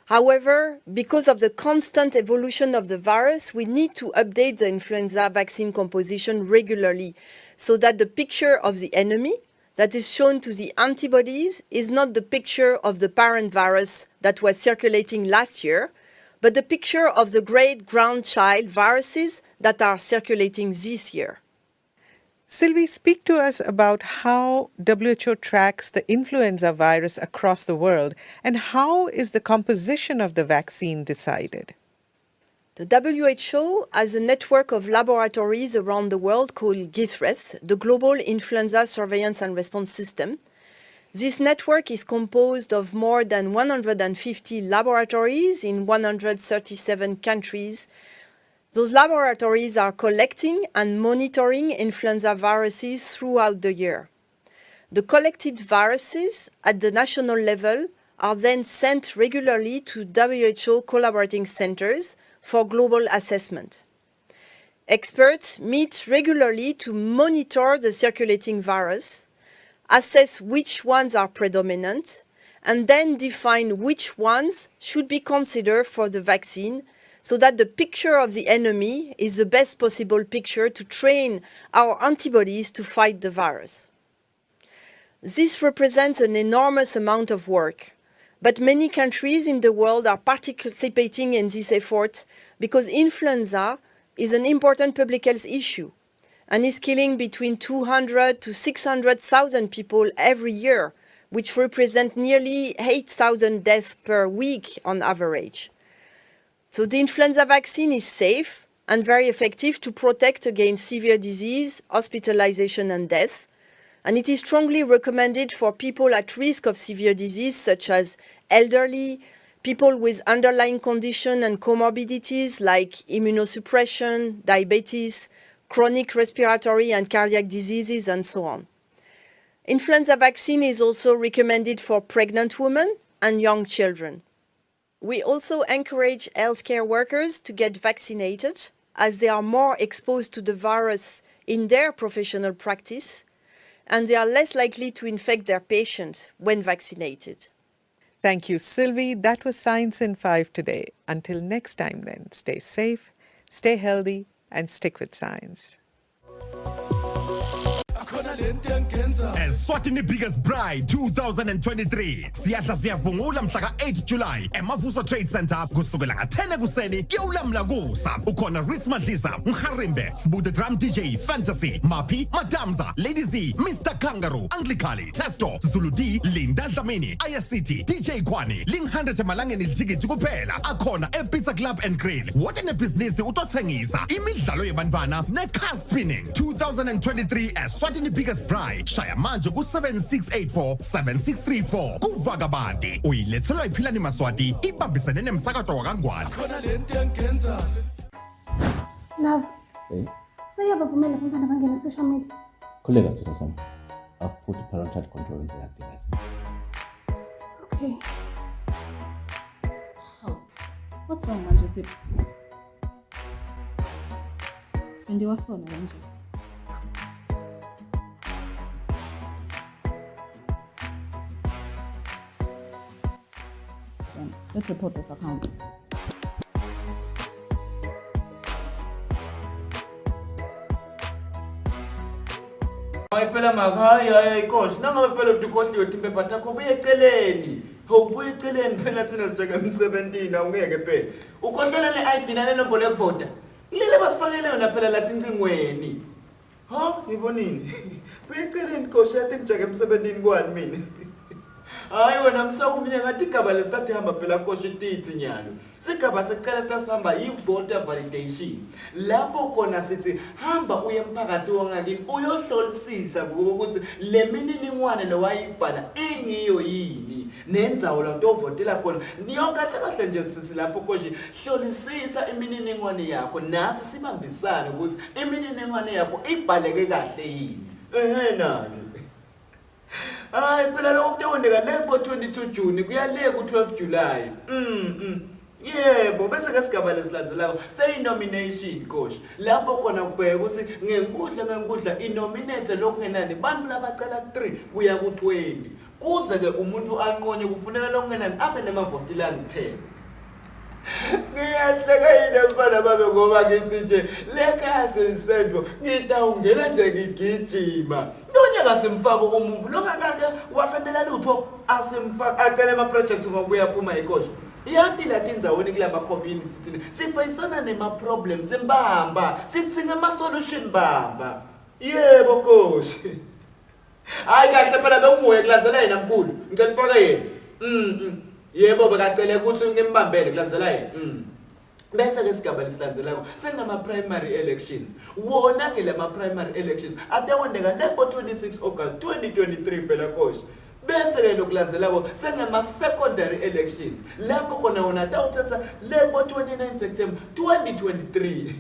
However, because of the constant evolution of the virus, we need to update the influenza vaccine composition regularly so that the picture of the enemy that is shown to the antibodies is not the picture of the parent virus that was circulating last year, but the picture of the great-grandchild viruses that are circulating this year. Sylvie, speak to us about how WHO tracks the influenza virus across the world and how is the composition of the vaccine decided? The WHO has a network of laboratories around the world called GISRES, the Global Influenza Surveillance and Response System. This network is composed of more than 150 laboratories in 137 countries. Those laboratories are collecting and monitoring influenza viruses throughout the year. The collected viruses at the national level are then sent regularly to WHO collaborating centers for global assessment. Experts meet regularly to monitor the circulating virus, assess which ones are predominant, and then define which ones should be considered for the vaccine so that the picture of the enemy is the best possible picture to train our antibodies to fight the virus. This represents an enormous amount of work, but many countries in the world are participating in this effort because influenza is an important public health issue and is killing between 200 to 600,000 people every year, which represent nearly 8,000 deaths per week on average. So the influenza vaccine is safe and very effective to protect against severe disease, hospitalization and death. And it is strongly recommended for people at risk of severe disease, such as elderly, people with underlying conditions and comorbidities like immunosuppression, diabetes, chronic respiratory and cardiac diseases, and so on. Influenza vaccine is also recommended for pregnant women and young children. We also encourage healthcare workers to get vaccinated as they are more exposed to the virus in their professional practice, and they are less likely to infect their patients when vaccinated. Thank you, Sylvie. That was Science in 5 today. Until next time then, stay safe, stay healthy, and stick with science. Eswatini Biggest Bride 2023 siyahla siyavungula mhla ka-8 July eMavuso Trade Center kusukela nga-10 ekuseni kuyawulamla kusa. Ukhona Reese Madlisa, Mharimbe, Sbude Drum DJ, Fantasy, Mapi, Madamza, Lady Z, Mr. Kangaroo, Anglicali, Testo, Zulu D, Linda Dlamini, ISCT, DJ Kwani, Ling100 emalangeni ilithikiti kuphela. Akhona ePizza Club and Grill. What in a business utothengisa imidlalo yebantwana ne-car spinning 2023 Eswatini Biggest Bride. Shaya manje ku-7684 7634 kuvakabadi uyilethelwa iphilani Maswati ibambisene nemsakato wakangwane. Love. Hey, Seyabavumela abantwana bangena social media. khuleka sithando sami. I've put parental control on their devices. Okay. How? What's wrong manje Sipho? Bendiwasona kanje. Let's report this account. Phela makhaya inkosi nangabe phela udikhohliwe timpepa takho buye eceleni. Ubuye eceleni phela thina sijeke emsebentini awungeke phela. Ukhohlela le-ID nenombolo yokuvota. Lile basifakele yona phela la tincingweni. Ha, yibonini? Buye eceleni inkosi yathi ngijeke emsebentini kwani mina? Hayi wena msawumnye ngathi igaba lesithathu ihamba phela kosha itithi nyalo. Sigaba secala sasihamba yi-voter validation. Lapho khona sithi hamba uye emphakathi wangakini uyohlolisisa ukuthi le mininingwane lowayibhala ingiyo yini nendzawo lapho uvotela khona. Niyo kahle kahle nje sithi lapho kosha hlolisisa imininingwane yakho nathi sibambisane ukuthi imininingwane yakho ibhaleke kahle yini. Nani? Hayi phela lokho kutewondeka lebo 22 June kuyaleka ku12 July. Yebo bese ke sigaba lesilandzelako sey-nomination coach lapho khona kubheka ukuthi ngenkundla inominate lokungenani bantu labacala 3 kuya ku20 kuze ke umuntu anqonye kufuneka lokungenani abe nemavoti lang10. Ngiyahleka yini abafana babe ngoba ngithi nje lekhaya selisendvo ngitawungena nje ngigijima nonyaka simfaka umuntu lo kakake wasendela lutho asimfaka acele ama projects ngokuya phuma ikosha. Yanti la tindzaweni kulama communities sifayisana nema problems imbamba sithi ngama solution bamba. Yebo koshi. Hayi kahle phela benguye kulandzela yena mkhulu ngicela ufake yena. Yebo bekacela ukuthi ngimbambele kulandzela yena. Bese ke sigaba lesilandzelako senama primary elections. Wona ke lama primary elections atewondeka lebo 26 August 2023 phela koshi. Bese ke lokulandzelako senama secondary elections lapho khona wona atawuthatha lebo 29 September 2023.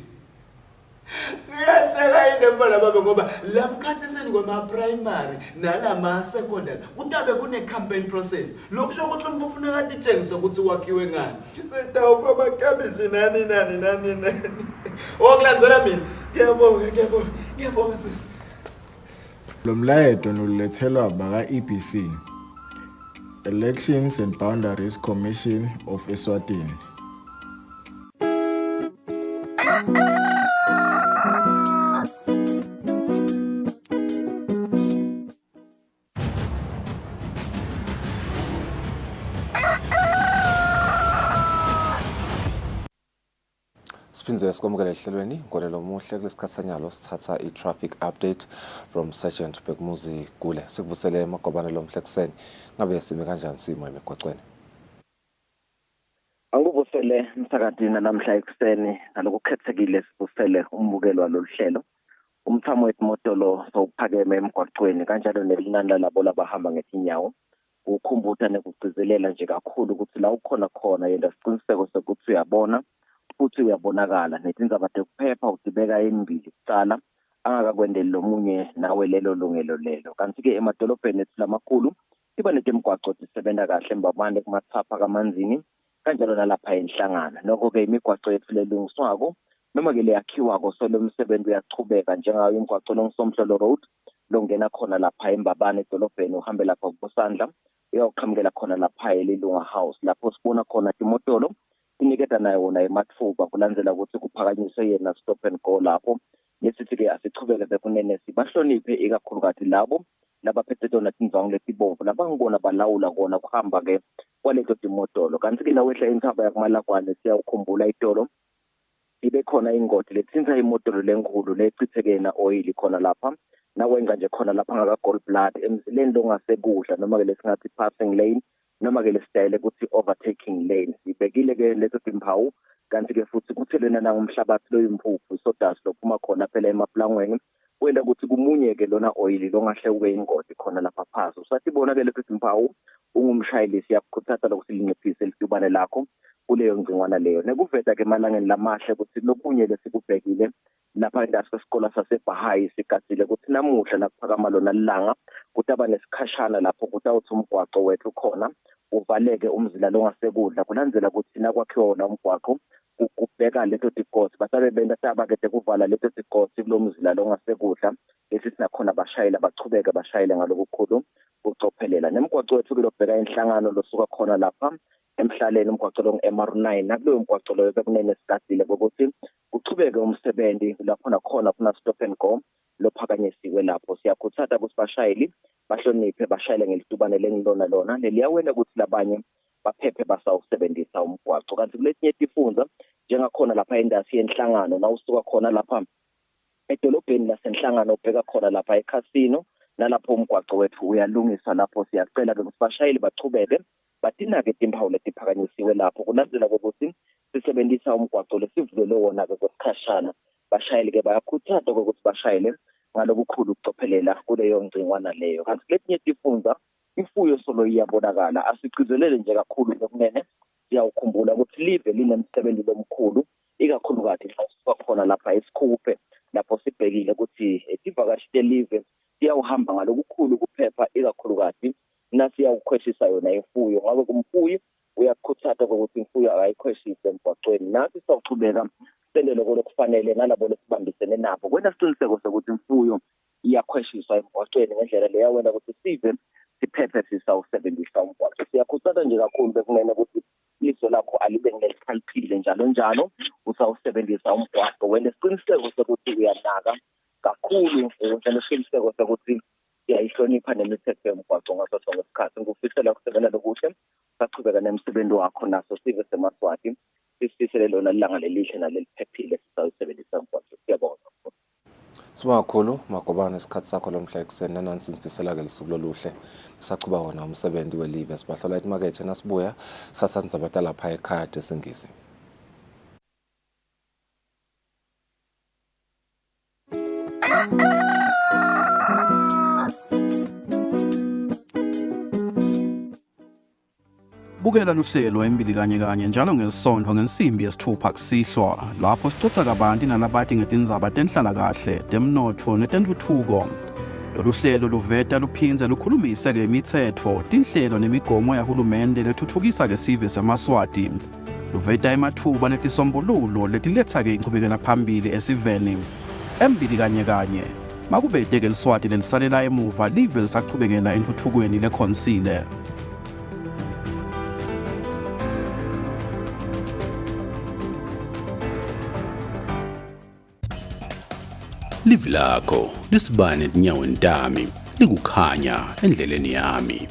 Ngiyahleka indembala baba ngoba lamkhatheseni kwama-primary nalama-secondary kutabe kune-campaign process. Lokusho ukuthi umfufuna kade itshengisa ukuthi wakhiwe ngani. Sitawufa amakabishi nani. Okulandzela mina. Ngiyabonga sisi. Lo mlayeto nolethelwa baka EBC, Elections and Boundaries Commission of Eswatini. Siphindze sikwamukele ehlelweni nkolelo muhle kulesikhathi sanyalo sithatha i-traffic update from Sergeant Bekmuzi Gule. Sikuvusele emagobane lomhle kuseni. Ngabe sime kanjani simo emigwaqweni? Anguvusele msakadini namhla ekuseni nalokukhethekile sivusele umbukelo walolu hlelo. Umthamo wemotolo sawuphakeme emgwaqweni kanjalo nelinani labo labahamba ngezinyawo. Ukukhumbuta nekugcizelela nje kakhulu ukuthi la ukhona khona yena siqiniseko sokuthi uyabona futhi uyabonakala nezindzaba zokuphepha udibeka embili kuqala angakakwendeli lomunye nawe lelo lungelo lelo. Kanti ke emadolobheni ethu lamakhulu siba netemgwaqo zisebenza kahle embabane kumathapha kamanzini kanjalo nalapha enhlangana. Nokho ke imigwaqo yethu lelungiswako noma ke leyakhiwako solo umsebenzi uyachubeka njengayo imigwaqo longsomhlolo road longena khona lapha embabane edolobheni uhambe lapha kubosandla uyaqhamukela khona lapha elilunga house lapho sibona khona imotolo iniketa nayo wona emathuba kulandzela ukuthi kuphakanyiswe yena stop and go lapho lesithi ke asichubeke bekunene sibahloniphe ikakhulukazi labo labaphethe tona tindzawo letibomvu labangibona balawula kona kuhamba ke kwaleto timotolo. Kanti ke nawehla inthaba yakumalakwane siyawukhumbula itolo ibe khona ingoti lethinza imotolo lenkulu lechitheke na oil khona lapha nawenga nje khona lapha ngaka gold blood emzileni longasekudla noma ke lesingathi passing lane noma ke lesitayile ukuthi overtaking lane. Sibekile ke leso timpawu kanti ke futhi kuthelena na umhlabathi loyimpuphu sodas lophuma khona phela emaplangweni kwenda ukuthi kumunyeke lona oil longahle kube ingoti khona lapha phansi. Usasibona ke leso timpawu ungumshayeli siyakukhuthaza lokusilingephise litubane lakho kuleyo ngcingwana leyo. Nekuveta ke emalangeni lamahle ukuthi lokunye lesikubhekile lapha endasesikole saseBhahayi sigadile ukuthi namuhla nakuphakama lona lilanga kutaba nesikhashana lapho kutawuthi umgwaqo wethu khona uvaleke umzila longasekudla kulandzela ukuthi nakwakhiwa wona umgwaqo kubheka leto tikoti basabe benda tabakete kuvala leto tikoti kulomzila longasekudla lesi sinakhona bashayela bachubeke bashayele ngalokukhulu ucophelela. Nemgwaqo wethu kulobheka inhlangano losuka khona lapha emhlaleni umgwaqo lo MR9 nakuloyo mgwaqo loyo bekunene sigadile ukuthi kuchubeke umsebenzi lapho nakhona kuna stop and go lophakanyisiwe lapho. Siyakhuthaza ukuthi bashayeli bahloniphe bashayele ngelitubane lengilona lona leliyawena ukuthi labanye baphephe basawusebenzisa umgwaqo. Kanti kulesinye tifundza njengakhona lapha endasi yenhlangano nawusuka khona lapha edolobheni lasenhlangano ubheka khona lapha eCasino nalapho umgwaqo wethu uyalungisa lapho siyacela ke ukuthi bashayeli bachubeke badinake timpawu letiphakanyisiwe lapho kulandzela ukuthi sisebenzisa umgwaqo lesivulele wona ke kwesikhashana. Bashayeli ke bayakhuthaza ukuthi bashayele ngalokukhulu ukucophelela kuleyo ngcingwana leyo. Kanti letinye tifundza imfuyo solo iyabonakala asigcizelele nje kakhulu lokunene siyawukhumbula ukuthi live linemsebenzi lomkhulu ikakhulukazi masuka khona lapha esikhuphe lapho sibhekile ukuthi isivakashi live siyawuhamba ngalokukhulu kuphepha ikakhulukazi nasiyawukhweshisa yona imfuyo ngabe kumfuyo uyakukhuthaza ukuthi imfuyo akayikhweshise emgwaqweni. Nasi sawuchubeka sendele lokufanele nalabo lesibambisene nabo kwena siqiniseko sokuthi imfuyo iyakhweshiswa emgwaqweni ngendlela leya wena ukuthi sive siphephe sisawusebenzisa umgwaqo. Siyakhuthaza nje kakhulu bekunene ukuthi iso lakho alibe ngelikhaliphile njalo usawusebenzisa umgwaqo wena siqiniseko sokuthi uyanaka kakhulu njenesiqiniseko sokuthi siyayihlonipha nemithetho yomgwaqo ngaso sonke isikhathi. Ngikufisela ukusebenza lokuhle saqhubeka nemsebenzi wakho naso sive semaswati sisifisele lona ilanga lelihle naleliphephile sisawusebenzisa umgwaqo. Siyabonga. Sibonga kakhulu Magobane isikhathi sakho lomhla ekuseni nansi sifisela ke lisuku loluhle saqhuba wona umsebenzi welive sibahlola emakethe nasibuya sasanza batala lapha ekhaya desingisi. Bukela luhlelo embili kanye njalo ngelisonto ngensimbi yesithupha kusihlwa lapho sixoxa kabanti nalabathi ngetindzaba tenhlalakahle, temnotfo netentfutfuko. Lolu hlelo luveta luphindze lukhulumise-ke imitsetfo, tinhlelo nemigomo yahulumende letfutfukisa ke sive seMaswati. Luveta ematfuba netisombululo letiletsa-ke inchubekela phambili esiveni. Embili kanye makubete-ke liswati lelisalela emuva live lisachubekela entfutfukweni lekhonsile. Live lakho lisibane tinyaweni tami likukhanya endleleni yami.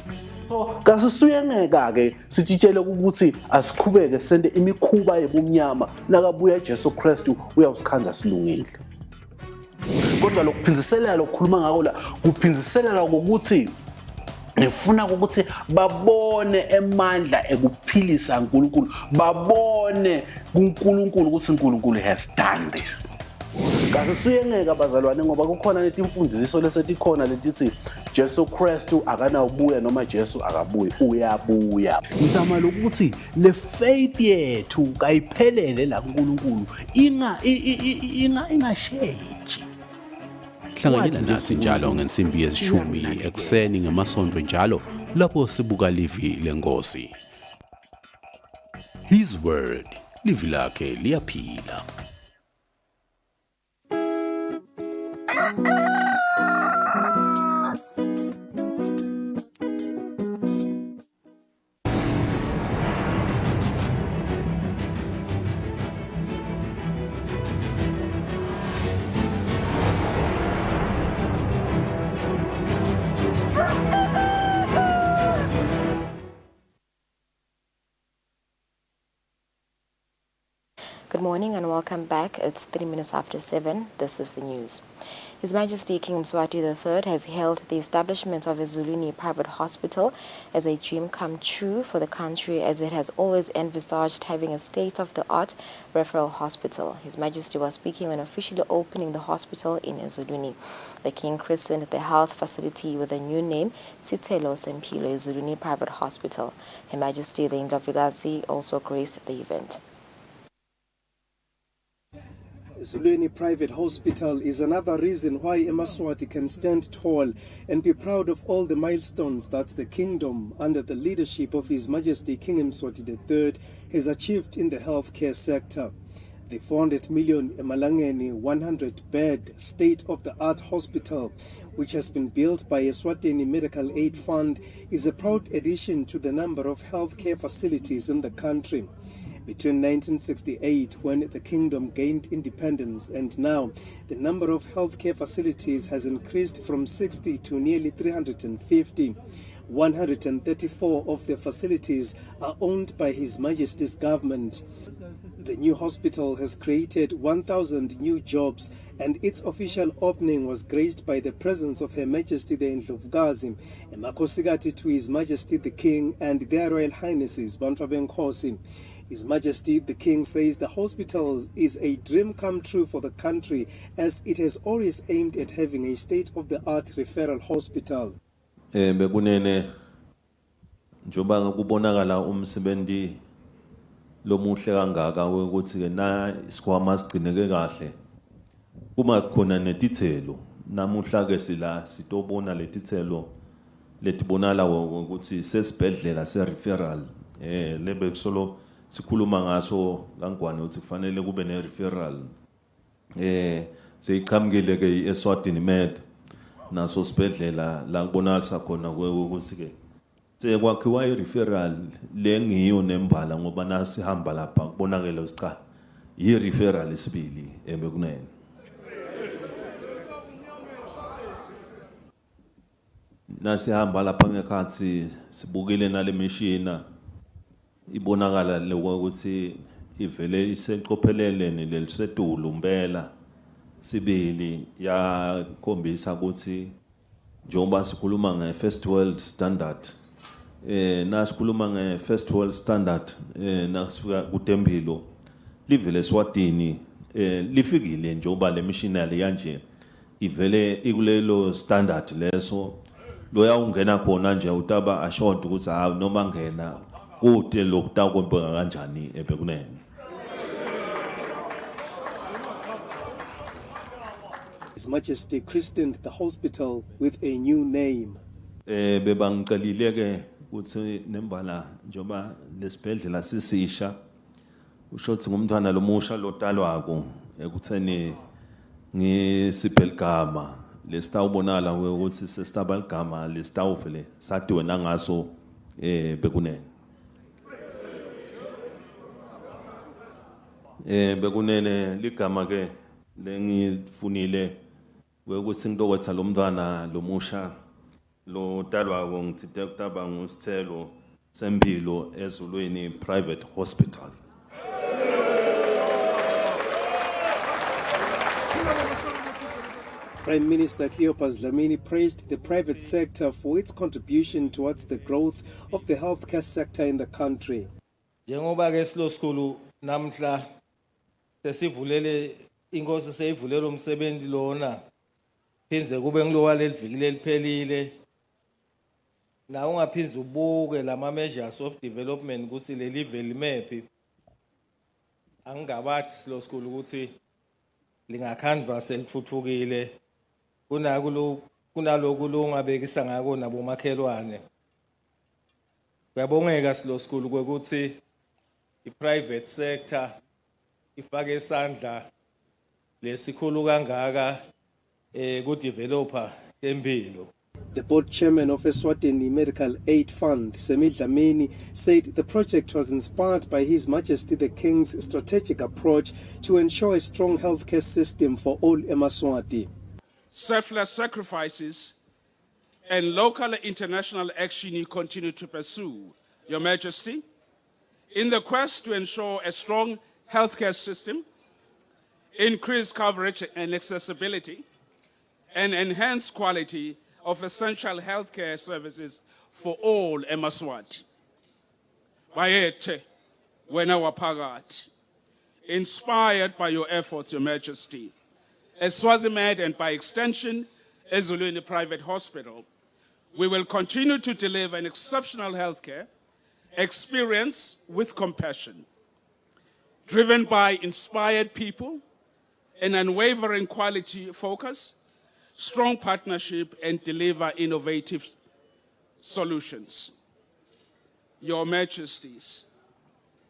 Kasisuyengeka ke sitshitshele ukuthi asiqhubeke sende imikhuba yebumnyama nakabuya Jesu Kristu uyawusikhanza silungile. Kodwa lokuphinziselela lokukhuluma ngako la kuphinziselela ukuthi ngifuna ukuthi babone emandla ekuphilisa uNkulunkulu, babone kuNkulunkulu ukuthi uNkulunkulu has done this. Kasisuyengeka bazalwane ngoba kukhona netimfundiso lesetikhona letithi Jesu Kristu akanawubuya noma Jesu akabuyi, uyabuya. Ngizama lokuthi le faith yethu kayiphelele la kuNkulunkulu ingasheki. Hlanganyela nathi njalo ngensimbi yesishumi ekuseni ngemasonto njalo lapho sibuka livi lenkosi. His word, livi lakhe liyaphila. Good morning and welcome back. It's 3 minutes after 7. This is the news. His Majesty King Mswati III has hailed the establishment of Eswatini private hospital as a dream come true for the country, as it has always envisaged having a state-of-the-art referral hospital. His Majesty was speaking when officially opening the hospital in Eswatini. The King christened the health facility with a new name, Sithelo Sempilo Eswatini Private Hospital. Her Majesty the Indlovukazi also graced the event. Eswatini Private Hospital is another reason why eMaswati can stand tall and be proud of all the milestones that the kingdom, under the leadership of His Majesty King Mswati III, has achieved in the healthcare sector. The 400 million Emalangeni 100-bed state-of-the-art hospital, which has been built by Eswatini Medical Aid Fund, is a proud addition to the number of healthcare facilities in the country. Between 1968, when the kingdom gained independence, and now, the number of healthcare facilities has increased from 60 to nearly 350. 134 of the facilities are owned by His Majesty's government. The new hospital has created 1,000 new jobs, and its official opening was graced by the presence of Her Majesty the Indlovukazi, Emakosikati to His Majesty the King and their Royal Highnesses, Bantu Benkosi. His Majesty the King says the hospital is a dream come true for the country, as it has always aimed at having a state-of-the-art referral hospital. Bekunene njoba kubonakala umsebenzi lomuhle kangaka ukuthi ke na isikhwama sigcineke kahle kuma khona netithelo namuhla ke sila sitobona letithelo letibonala ukuthi sesibhedlela se referral lebe kusolo sikhuluma ngaso kangwane ukuthi kufanele kube ne referral seyiqhamukile ke iEswatini Med naso sibhedlela la kubonakala khona ukuthi ke sekwakhiwa i-referral lengiyo nembala ngoba nasihamba lapha kubonakala usicha i-referral isibili ebekunene. Nasihamba lapha ngekhathi sibukile nale mishina ibonakala lokuthi ivele iseqopheleleni lelisetulu impela sibili yakhombisa ukuthi njengoba sikhuluma nge-first world standard nasikhuluma nge-first world standard nasifika kuTembilo livele Eswatini lifikile njengoba le missionary kanje ivele ikulelo standard leso loya ungena khona nje utaba assured ukuthi noma ngena akude lokutakwempeka kanjani ebekunene. His Majesty christened the hospital with a new name. Bebangicalile ke ukuthi nembala njoba lesibhedlela sisisha ushothi ngumntwana lomusha lotalwako ekutheni ngisiphe ligama lesitawubonala ukuthi sesitaba ligama lesitawuvele satiwe nangaso bekunene. Bekunene ligama ke lengifunile ukuthi ngitokwenza lo mntwana lomusha lo talwako ngithite kutaba ngusithelo sempilo ezulwini private hospital. Prime Minister Cleopas Dlamini praised the private sector for its contribution towards the growth of the healthcare sector in the country. Njengoba ke silo skulu namhla sesivulele inkosi seyivulele umsebenzi lona phinze kube ngilowa leliviki leliphelile na ungaphinza ubuke lama measures of development ukuthi le level map angigabathi silo skulu ukuthi lingacanvas elithuthukile kunaloku longabekisa ngako nabo makhelwane. Kuyabongeka silo skulu ukuthi i-private sector ifake isandla lesikhulu kangaka ku-developer tempilo. The board chairman of Eswatini Medical Aid Fund, Semi Dlamini, said the project was inspired by His Majesty the King's strategic approach to ensure a strong healthcare system for all Emaswati. Selfless sacrifices and local and international action you continue to pursue, Your Majesty, in the quest to ensure a strong healthcare system, increase coverage and accessibility, and enhance quality of essential healthcare services for all Emaswati. Bayete, wena waphakathi, inspired by your efforts, Your Majesty, as Swazimed and by extension, Ezulwini Private Hospital, we will continue to deliver an exceptional healthcare experience with compassion, driven by inspired people, an unwavering quality focus, strong partnership, and deliver innovative solutions. Your Majesties,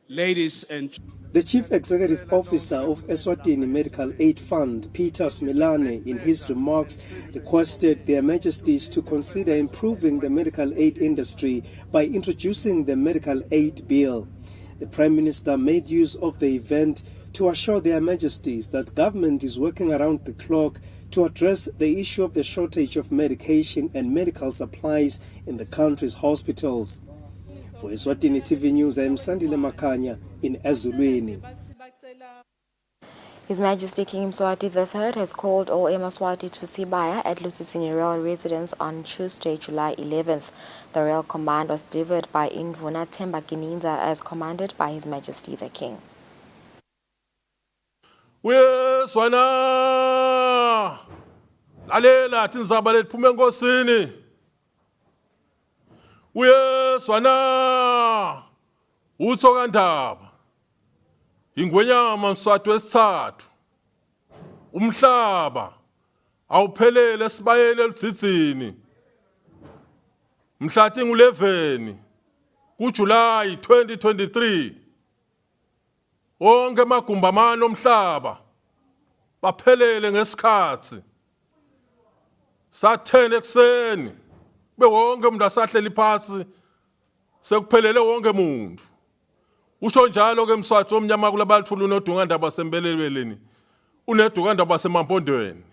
ladies and the Chief Executive Officer of Eswatini Medical Aid Fund, Peter Smilane, in his remarks requested their Majesties to consider improving the medical aid industry by introducing the Medical Aid Bill. The Prime Minister made use of the event to assure their Majesties that government is working around the clock to address the issue of the shortage of medication and medical supplies in the country's hospitals. For Eswatini TV News, I am Sandile Makanya in Ezulwini. His Majesty King Mswati III has called all Emaswati to Sibaya at Lusitsini Royal Residence on Tuesday, July 11th. The royal command was delivered by Indvuna Themba Gininza as commanded by His Majesty the King. Uyezwana lalela thi nizaba liphume enkosini. Uyezwana utho kaNdaba ingwenyama Mswati wesithathu. Umhlaba awuphelele sibayele eludzitsini. Mhla tingu-11 kuJulayi 2023 wonke amagumbi amane omhlaba baphelele ngesikhathi sa-10 ekuseni bewonke umuntu asahleli phasi sekuphelele wonke umuntu. Usho njalo ke Mswati omnyama kulabalithula unodungandaba sembelelweni unedungandaba semampondweni.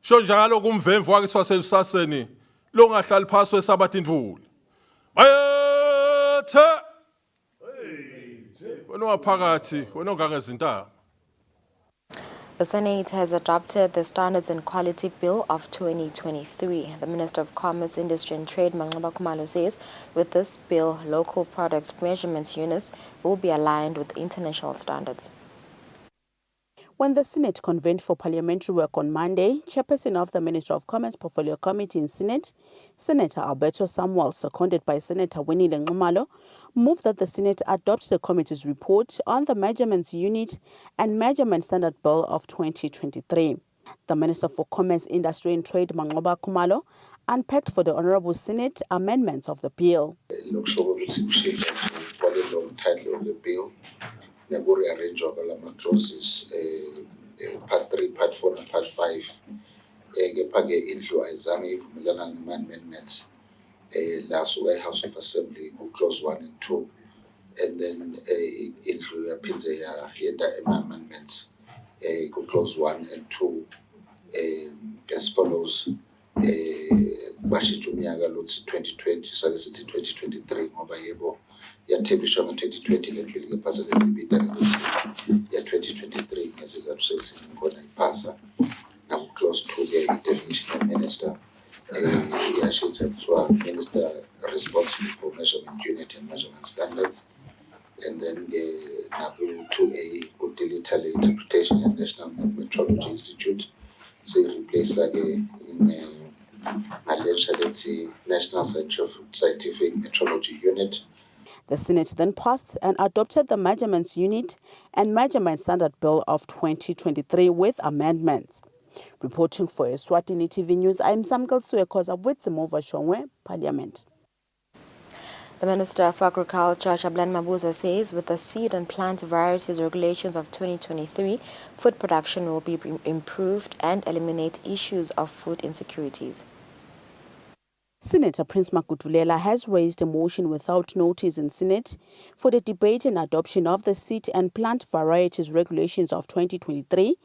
Usho njalo kumvemvu wakhe waselusaseni lo ngahlali phasi wesabatha imvula. Bayethe wena waphakathi wena ongangezintaba. The Senate has adopted the Standards and Quality Bill of 2023. The Minister of Commerce, Industry and Trade, Manxeba Khumalo, says with this bill, local products measurement units will be aligned with international standards. When the Senate convened for parliamentary work on Monday, Chairperson of the Ministry of Commerce Portfolio Committee in Senate, Senator Alberto Samuel, seconded by Senator Winnie Lengumalo, moved that the Senate adopt the committee's report on the Measurements Unit and Measurement Standard Bill of 2023. The Minister for Commerce, Industry and Trade, Mangoba Khumalo, unpacked for the Honourable Senate amendments of the bill. Title of the bill, rearrange of the clauses, part 3, part 4, and part 5. Influence amendments. Last House of Assembly, clause 1 and 2, and then influence amendments, clause 1 and 2, as follows. Bashijumiyaga lots 2020, Sagasiti 2023, Mobayebo, Yatebishon 2020, Letwilling Pasa, ya 2023, as is absolutely Kona Pasa. Now close to the definition of minister. Minister responsible for measurement unit and measurement standards. And then the W2A would delete interpretation and National Metrology Institute. So replace again in National Scientific Metrology Unit. The Senate then passed and adopted the Measurements Unit and Measurement Standard Bill of 2023 with amendments. Reporting for Eswatini TV News, I'm Samgal Suekoza with Zimova Shongwe, Parliament. The Minister of Agriculture, Shablan Mabuza, says with the seed and plant varieties regulations of 2023, food production will be improved and eliminate issues of food insecurities. Senator Prince Makutvulela has raised a motion without notice in Senate for the debate and adoption of the seed and plant varieties regulations of 2023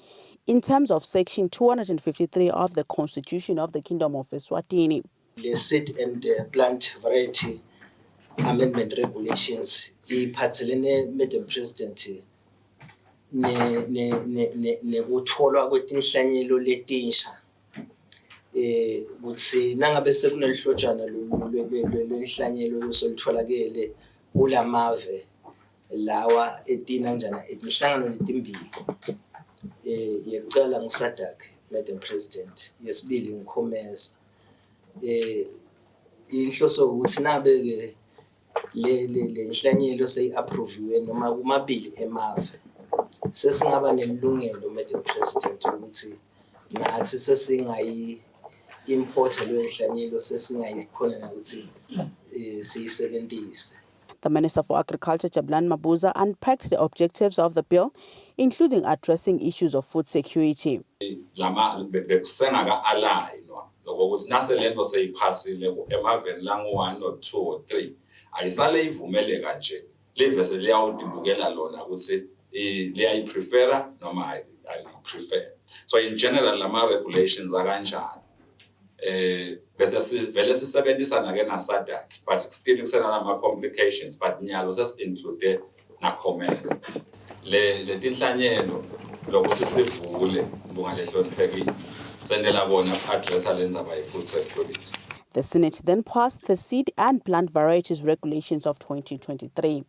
in terms of Section 253 of the Constitution of the Kingdom of Eswatini. The seed and plant variety amendment regulations, Madam President, nekutfolwa kwetinhlanyelo letinsha kutsi nangabe sekunelihlotshana lwenhlanyelo losolutfolakele kulamave lawa etinanjana etinhlangano letimbili yekucala nguSADC, Madam President, yesibili nguCommerce. Inhloso ukuthi nabe le nhlanyelo seyi-approviwe noma kumabili emave sesingaba nelungelo, Madam President, ukuthi nathi sesingayi-import leyo nhlanyelo sesingayikhona nakuthi siyisebenzise. The Minister for Agriculture, Jablan Mabuza, unpacked the objectives of the bill, including addressing issues of food security. Ukuthi naselento seyiphasile emaveni langu-1 or 2 or 3 ayisale ivumele kanje livese liyawudibukela lona ukuthi liyayiprefera noma ayiprefer. So in general lama regulations akanjani bese sivele sisebenzisana ke na SADC but still kusenala ama complications but nyalo sesinclude na commerce le tinhlanyelo lokuthi sivule ngalehloniphekile. The Senate then passed the seed and plant varieties regulations of 2023.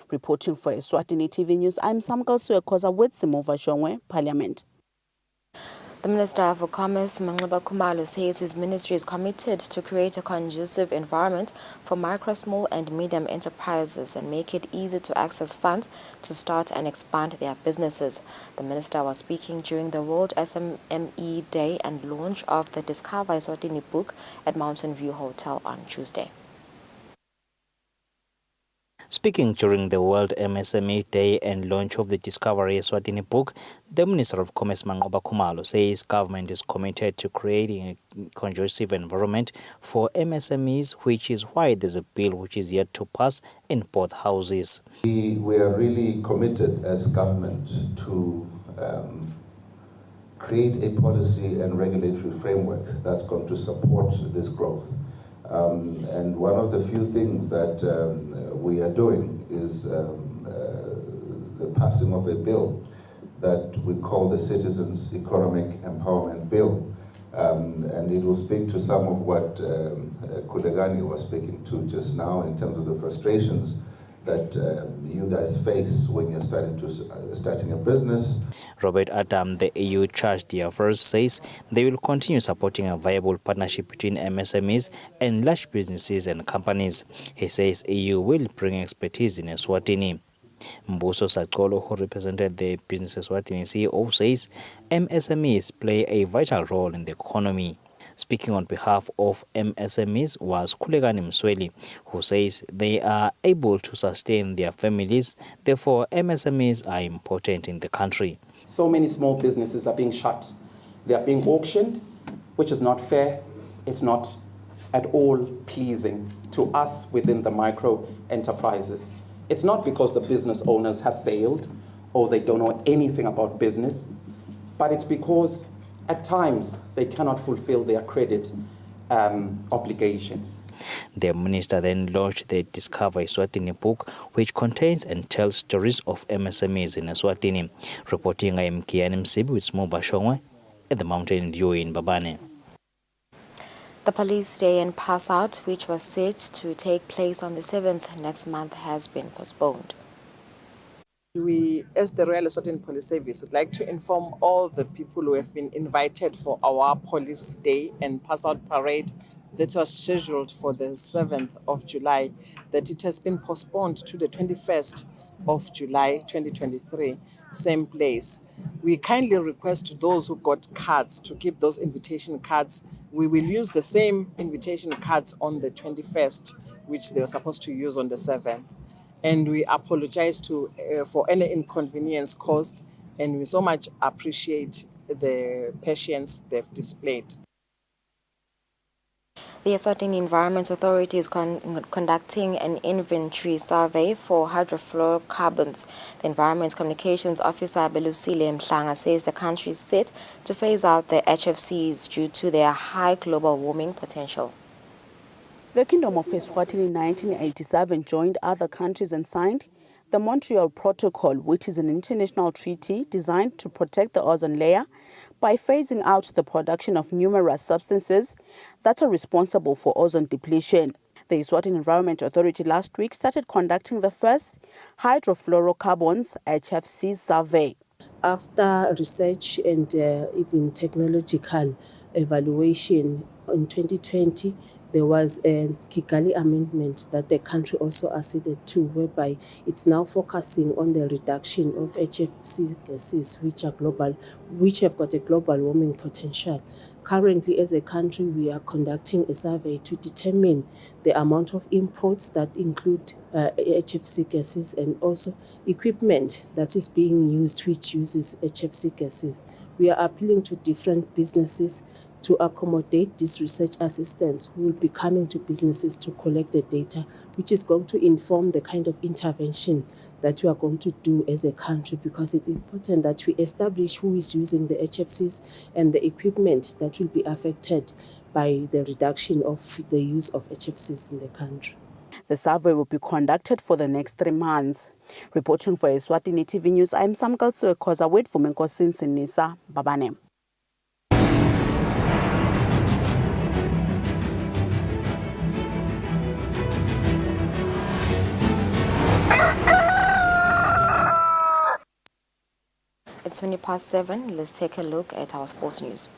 Reporting for Eswatini TV News, I'm Samgal Suekoza with Zimova Shongwe, Parliament. The Minister for Commerce, Mangoba Khumalo, says his ministry is committed to create a conducive environment for micro, small and medium enterprises and make it easy to access funds to start and expand their businesses. The minister was speaking during the World SME Day and launch of the Discover Eswatini book at Mountain View Hotel on Tuesday. Speaking during the World MSME Day and launch of the Discovery Eswatini book, the Minister of Commerce Mangoba Khumalo says government is committed to creating a conducive environment for MSMEs, which is why there's a bill which is yet to pass in both houses. We are really committed as government to create a policy and regulatory framework that's going to support this growth. And one of the few things that we are doing is the passing of a bill that we call the Citizens Economic Empowerment Bill. And it will speak to some of what Kudegani was speaking to just now in terms of the frustrations that you guys face when you're starting a business. Robert Adam, the EU charge d'affaires, says they will continue supporting a viable partnership between MSMEs and large businesses and companies. He says EU will bring expertise in Eswatini. Mbuso Sakolo, who represented the Business Eswatini CEO, says MSMEs play a vital role in the economy. Speaking on behalf of MSMEs was Kulegani Msweli, who says they are able to sustain their families. Therefore, MSMEs are important in the country. So many small businesses are being shut. They are being auctioned, which is not fair. It's not at all pleasing to us within the micro enterprises. It's not because the business owners have failed or they don't know anything about business, but it's because at times they cannot fulfill their credit obligations. The minister then launched the Discover Eswatini book, which contains and tells stories of MSMEs in Eswatini. Reporting I am Kian Msibi with Smo Bashongwe at the Mountain View in Babane. The police day and pass out, which was set to take place on the 7th next month, has been postponed. We, as the Royal Eswatini Police Service, would like to inform all the people who have been invited for our police day and pass out parade that was scheduled for the 7th of July, that it has been postponed to the 21st of July 2023, same place. We kindly request those who got cards to keep those invitation cards. We will use the same invitation cards on the 21st, which they were supposed to use on the 7th. And we apologize for any inconvenience caused, and we so much appreciate the patience they've displayed. The Eswatini Environment Authority is conducting an inventory survey for hydrofluorocarbons. The Environment Communications Officer Kusile Mhlanga says the country is set to phase out the HFCs due to their high global warming potential. The Kingdom of Eswatini in 1987 joined other countries and signed the Montreal Protocol, which is an international treaty designed to protect the ozone layer by phasing out the production of numerous substances that are responsible for ozone depletion. The Eswatini Environment Authority last week started conducting the first hydrofluorocarbons HFC survey. After research and even technological evaluation in 2020, there was a Kigali amendment that the country also acceded to, whereby it's now focusing on the reduction of HFC gases, which are global, which have got a global warming potential. Currently, as a country, we are conducting a survey to determine the amount of imports that include HFC gases and also equipment that is being used which uses HFC gases. We are appealing to different businesses to accommodate this research assistance who will be coming to businesses to collect the data, which is going to inform the kind of intervention that we are going to do as a country, because it's important that we establish who is using the HFCs and the equipment that will be affected by the reduction of the use of HFCs in the country. The survey will be conducted for the next 3 months. Reporting for Eswatini TV News, I'm Samkal Suekoza, wait for Menkosin Sinisa, Babane. It's 7:20. Let's take a look at our sports news.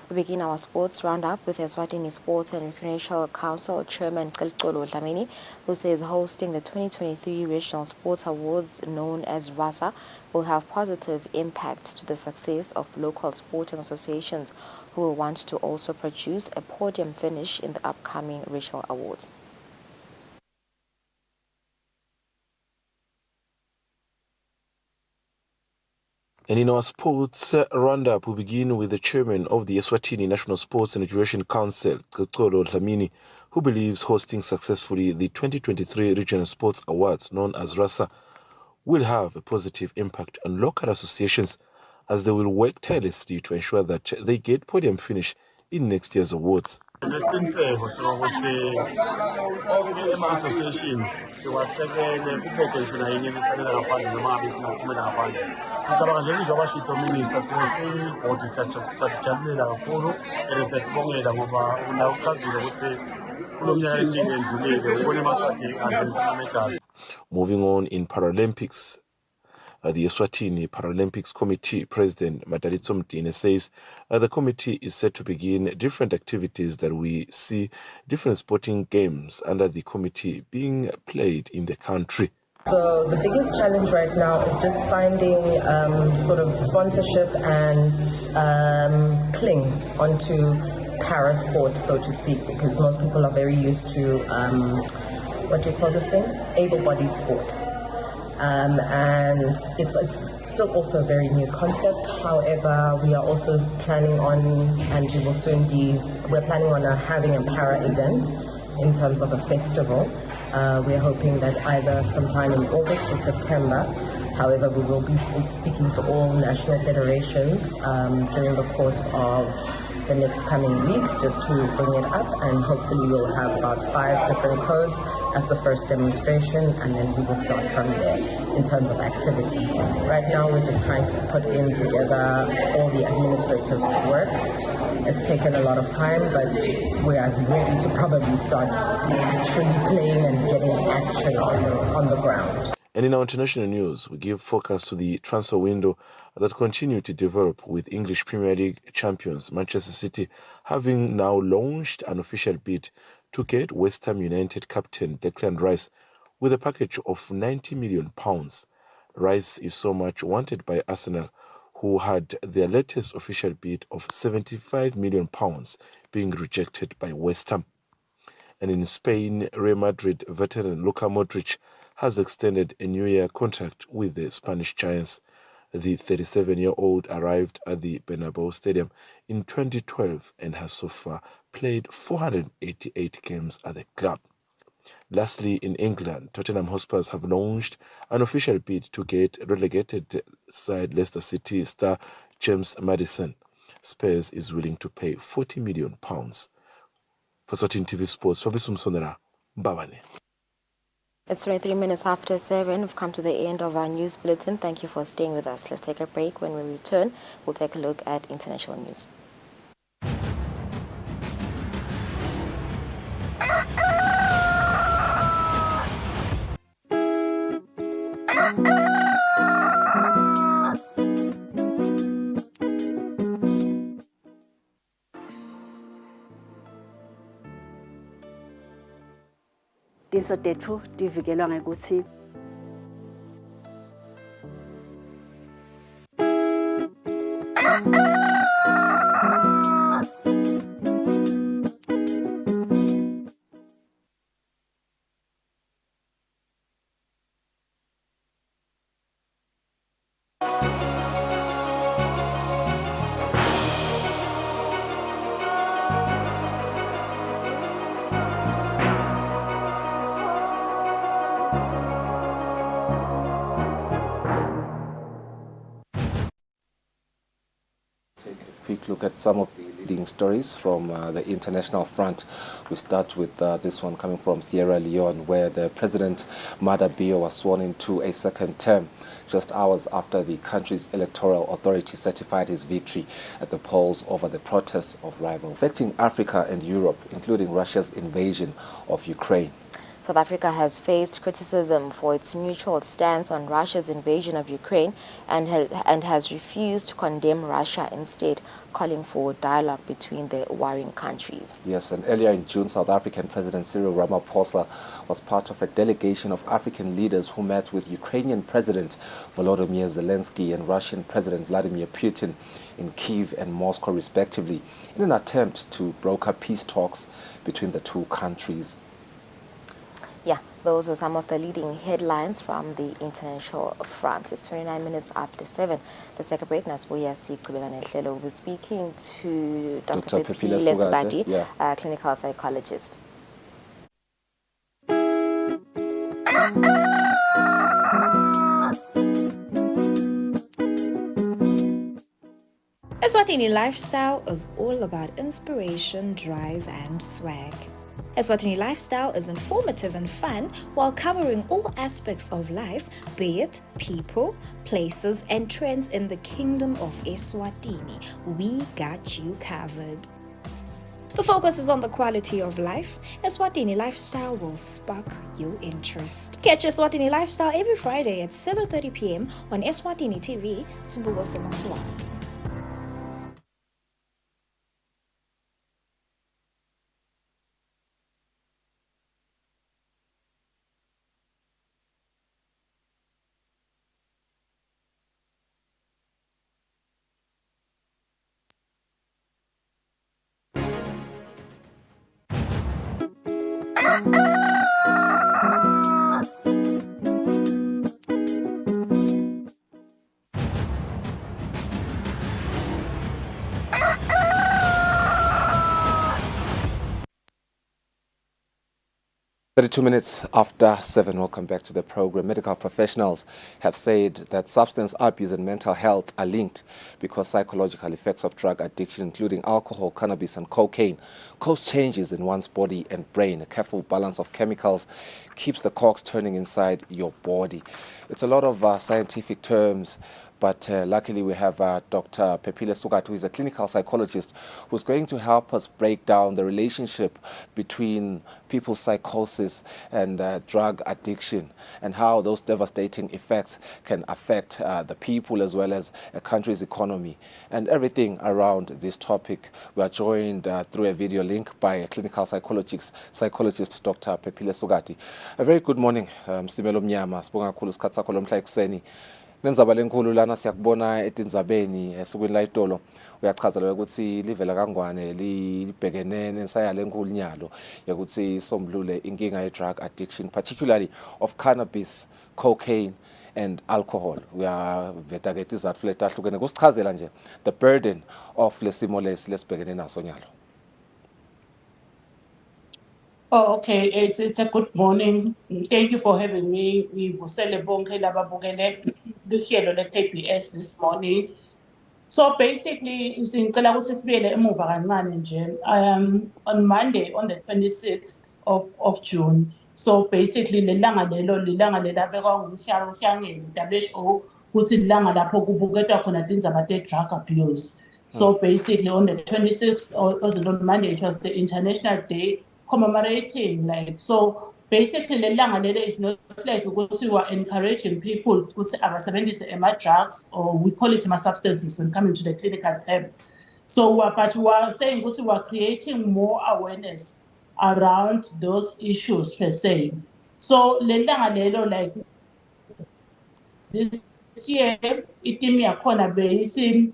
We begin our sports roundup with Eswatini Sports and Recreational Council Chairman Kusile Dlamini, who says hosting the 2023 Regional Sports Awards, known as RASA, will have positive impact to the success of local sporting associations who will want to also produce a podium finish in the upcoming regional awards. And in our sports roundup, we begin with the chairman of the Eswatini National Sports and Recreation Council, Kusile Dlamini, who believes hosting successfully the 2023 Regional Sports Awards, known as RASA, will have a positive impact on local associations as they will work tirelessly to ensure that they get podium finish in next year's awards. Nesiqiniseko sokuthi ama-associations siwasekele kubeke ngisho nayo enye imisekela ngaphandle noma ngabe ifuna ukuphumela ngaphandle. Sicabanga njengoba basho minister thina siyibhodi siyajabulela kakhulu and siyatibongela ngoba uchazile ukuthi kulo mnyaka eminingi endlulile ubone eMaswati angenisa ama-medals. Moving on in Paralympics, the Eswatini Paralympics Committee President Madalitso Mtine says the committee is set to begin different activities that we see different sporting games under the committee being played in the country. So the biggest challenge right now is just finding sort of sponsorship and cling onto para sport, so to speak, because most people are very used to, what do you call this thing? Able-bodied sport. And it's still also a very new concept. However, we are also planning on, and we will soon we're planning on having a para event in terms of a festival. We're hoping that either sometime in August or September. However, we will be speaking to all national federations during the course of the next coming week just to bring it up, and hopefully we'll have about 5 different codes as the first demonstration, and then we will start from there in terms of activity. Right now we're just trying to put in together all the administrative work. It's taken a lot of time, but we are ready to probably start actually playing and getting action on the ground. And in our international news, we give focus to the transfer window that continue to develop, with English Premier League champions Manchester City having now launched an official bid to get West Ham United captain Declan Rice with a package of £90 million. Rice is so much wanted by Arsenal, who had their latest official bid of £75 million being rejected by West Ham. And in Spain, Real Madrid veteran Luka Modric has extended a new-year contract with the Spanish Giants. The 37-year-old arrived at the Bernabeu Stadium in 2012 and has so far played 488 games at the club. Lastly, in England, Tottenham Hotspurs have launched an official bid to get relegated side Leicester City star James Maddison. Spurs is willing to pay £40 million. For Eswatini TV Sports, Fabrice Msonera, Mbabane. It's 23 minutes after 7. We've come to the end of our news bulletin. Thank you for staying with us. Let's take a break. When we return, we'll take a look at international news. Tinso tethu tivikelwa ngekuthi quick look at some of the leading stories from the international front. We start with this one coming from Sierra Leone, where the President Mada Bio was sworn into a second term just hours after the country's electoral authority certified his victory at the polls over the protests of rivals affecting Africa and Europe, including Russia's invasion of Ukraine. South Africa has faced criticism for its neutral stance on Russia's invasion of Ukraine and has refused to condemn Russia, instead calling for dialogue between the warring countries. Yes, and earlier in June, South African President Cyril Ramaphosa was part of a delegation of African leaders who met with Ukrainian President Volodymyr Zelensky and Russian President Vladimir Putin in Kyiv and Moscow, respectively, in an attempt to broker peace talks between the two countries. Yeah, those were some of the leading headlines from the international front. It's 29 minutes after 7. Let's take a break. We'll be speaking to Dr. Pepile Lesbadi, clinical psychologist. Eswatini Lifestyle is all about inspiration, drive, and swag. Eswatini Lifestyle is informative and fun while covering all aspects of life, be it people, places, and trends in the kingdom of Eswatini. We got you covered. The focus is on the quality of life. Eswatini Lifestyle will spark your interest. Catch Eswatini Lifestyle every Friday at 7:30 p.m. on Eswatini TV, Sibugo Semaswati. 32 minutes after 7, welcome back to the program. Medical professionals have said that substance abuse and mental health are linked because psychological effects of drug addiction, including alcohol, cannabis and cocaine, cause changes in one's body and brain. A careful balance of chemicals keeps the cogs turning inside your body. It's a lot of scientific terms, but luckily we have Dr. Pepile Sugatu, who is a clinical psychologist, who's going to help us break down the relationship between people's psychosis and drug addiction and how those devastating effects can affect the people as well as a country's economy and everything around this topic. We are joined through a video link by a clinical psychologist Dr. Pepile Sugati. A very good morning, Mstimelo Mnyama. Sibonga kakhulu isikhathi sakho lomhla ekuseni. Nenzaba lenkulu lana siyakubona etindzabeni esukwini la itolo uyachaza ukuthi livela kangwane libhekene nensaya lenkulu nyalo yokuthi isombulule inkinga ye drug addiction, particularly of cannabis, cocaine and alcohol. Uyaveta ke izathu letahlukene kusichazela nje the burden of lesimo lesibhekene naso nyalo. Oh, okay. It's a good morning. Thank you for having me. Ngivusele bonke lababukele luhlelo le-KBS this morning. So basically, ngicela ukuthi sibuyele emuva kancane nje. On Monday, on the 26th of June. So basically, lelanga lelabekwa nguhlangene WHO ukuthi lilanga lapho kubuketwa khona tindzaba te-drug abuse. So basically, on the 26th, or on Monday, it was the International Day commemorating, like, so basically lelanga lele is not like because we are encouraging people to say abasebenzise drugs, or we call it substances when coming to the clinical term. So but we are saying we are creating more awareness around those issues per se. So lelanga lelo, like this year itimi yakhona beyisi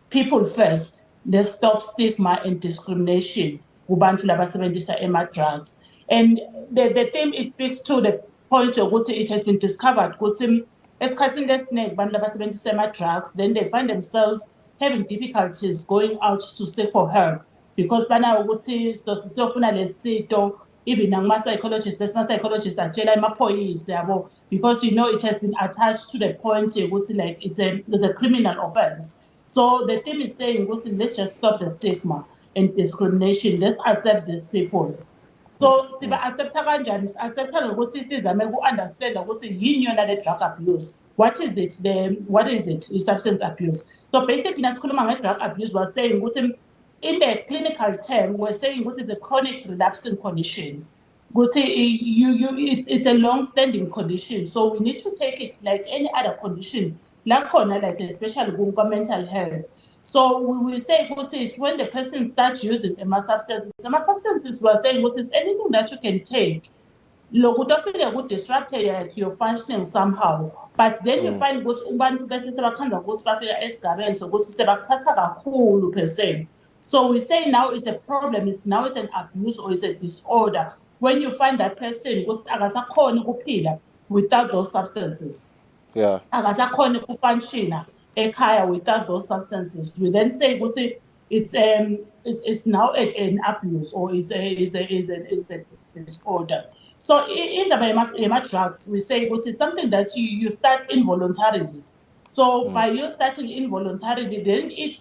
people first, they stop stigma and discrimination kubantu labasebenzisa drugs. And the theme, it speaks to the point of what it has been discovered ukuthi esikhathini lesiningi abantu labasebenzisa drugs, then they find themselves having difficulties going out to seek for help because banayo ukuthi siyofuna lesito, even ngama-psychologists, bese-psychologists atshela emaphoyisa yabo, because it has been attached to the point ukuthi like it's a criminal offense. So the team is saying, let's just stop the stigma and discrimination. Let's accept these people. So accepta kanjani? Accepta ngokuthi sizame ku-understand ukuthi yini yona le drug abuse. What is it? What is it? Is substance abuse. So basically, nasikhuluma nge-drug abuse, we're saying ukuthi in the clinical term, we're saying it's a chronic relapsing condition. It's a long-standing condition, so we need to take it like any other condition, like especially mental health. So we will say it's when the person starts using substances. Substances, we're saying it's anything that you can take. Look, would disrupt your functioning somehow, but then you find ubantu bese sebakhanda ukuthi bafika esigabeni sokuthi sebakuthatha kakhulu per se. So we say now it's a problem, it's an abuse or it's a disorder when you find that person akasakhona ukuphila without those substances. Yeah. Akasakhona ukufunctiona ekhaya without those substances. We then say ukuthi it's now an abuse or is a disorder. So in the drugs, we say it's something that you start involuntarily. So by you starting involuntarily, then it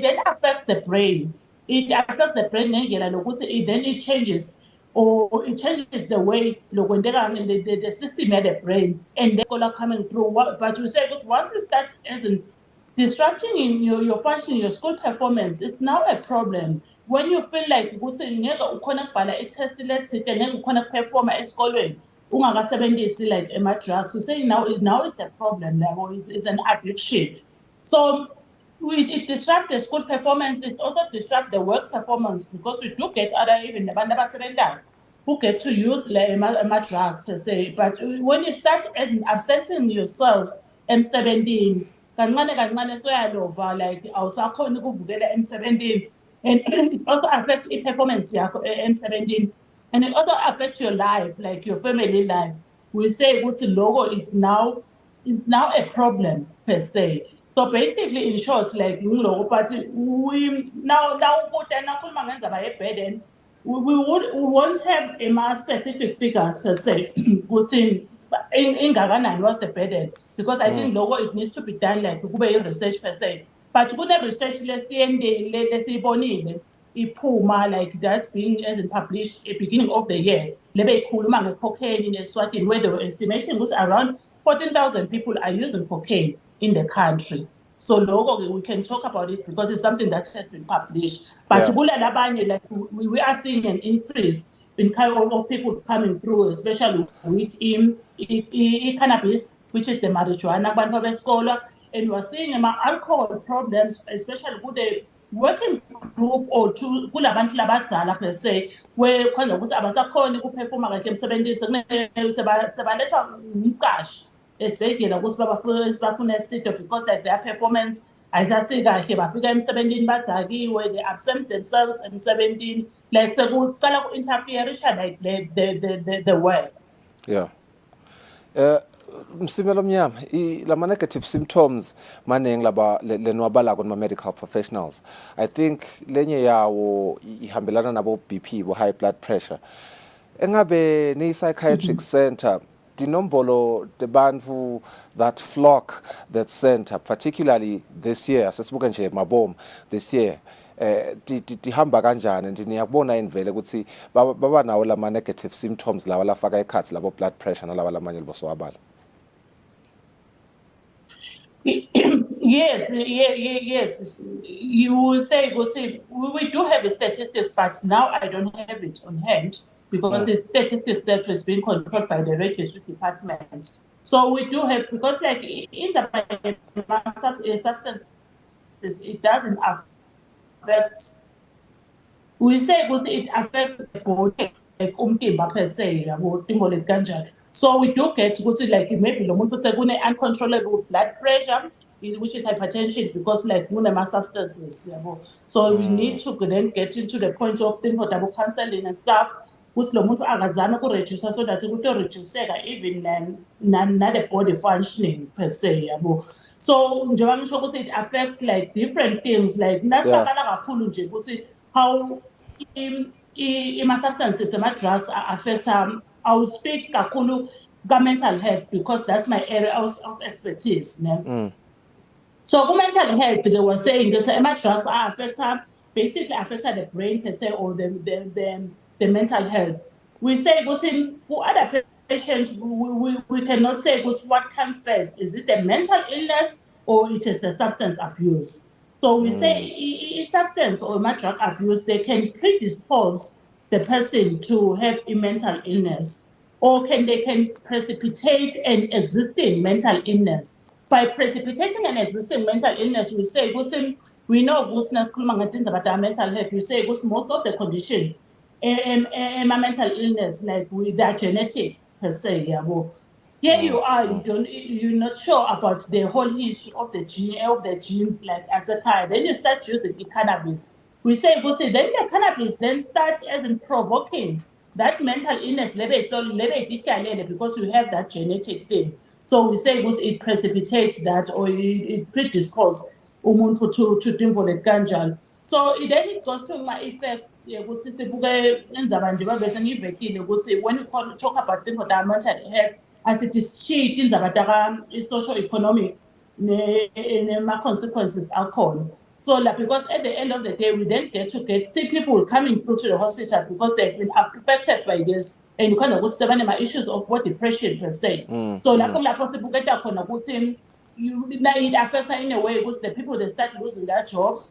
then affects the brain. It affects the brain, then it changes, or it changes the way when the system at the brain and the color coming through. But you say once it starts as in disrupting in your functioning, your school performance, it's now a problem. when you feel like ukuthi ngeke ukhona ukubhala i-test lethide ngeke ukhona ukuperforma esikolweni ungakasebenzisi like ama-drugs, you say now it's a problem level, it's an addiction. So it disrupts the school performance, it also disrupts the work performance because we do get other even nabantu abasebenzayo who get to use drugs per se. But when you start as in absenting yourself emsebentini, kancane soyalova like awusakhona ukuvukela emsebentini, and it also affects i-performance yakho emsebentini, and it also affects your life, like your family life. We say ukuthi logo is now a problem per se. So basically, in short, like but we now burden, we won't have a specific figures per se within in Ghana what's the burden, because I think logo it needs to be done like research per se. But kuna research lesiyibonile iphuma like that's being as in published at beginning of the year lebe ikhuluma nge-cocaine in Eswatini, where they were estimating was around 14,000 people are using cocaine in the country. So logo we can talk about it because it's something that has been published. But like we are seeing an increase in kind of people coming through, especially with cannabis, which is the marijuana, and we're seeing alcohol problems, especially with the working group or two kulabantu labadzala per se, where khona ukuthi abasakhona ukuperforma kahle emsebenzini sebalethwa umqashi esibhedlela ukuthi bafune isito because like their performance ayisasi kahle, bafika emsebenzini badzakiwe, they absent themselves emsebenzini, like sekucala ku-interferisha like the work. Yeah. Msimelo Mnyama, lama negative symptoms maningi laba lenwabala kuma medical professionals. I think lenye yawo ihambelana nabo BP, bo high blood pressure. Engabe ni psychiatric center tinombolo tebantu that flock that center, particularly this year, sesibuka nje mabom this year. Tihamba kanjani nje niyabona invele ukuthi baba nawo lama negative symptoms lawa lafaka ekhathi labo blood pressure nalawa lamanye libosowabala. Yes. You will say, we do have statistics, but now I don't have it on hand because it's statistics that was being controlled by the registry department. So we do have, because like in the substances, it doesn't affect, we say it affects the body, like umtimba per se, so we do get like maybe uncontrollable blood pressure, which is hypertension, because like substances. So we need to then get into the point of double counseling and stuff. Reduce so that it reduce even the body functioning per se. So it affects like different things, like how substances and drugs affect I would speak kakulu mental health because that's my area of expertise. So mental health, they were saying that drugs are basically affect the brain per se or the mental health. We say who other patients we cannot say what comes first. Is it the mental illness or it is the substance abuse? So we say substance or drug abuse, they can predispose the person to have a mental illness, or they can precipitate an existing mental illness. By precipitating an existing mental illness, we say we know about our mental health. We say most of the conditions, mental illness, like with their genetic per se. Here you are, you're not sure about the whole history of the genes, like as a kind. Then you start using the cannabis. We say, then the cannabis then starts as in provoking that mental illness, because you have that genetic thing. So we say it precipitates that, or it predisposes umuntu to involve kanjalo. So then it goes to my effects. When you talk about things about mental health, as it is things about socio-economic consequences are called. So like, because at the end of the day, we then get sick people coming through to the hospital because they've been affected by this, and you kind of my issues of what depression per se. So like people get it affects in a way because the people they start losing their jobs.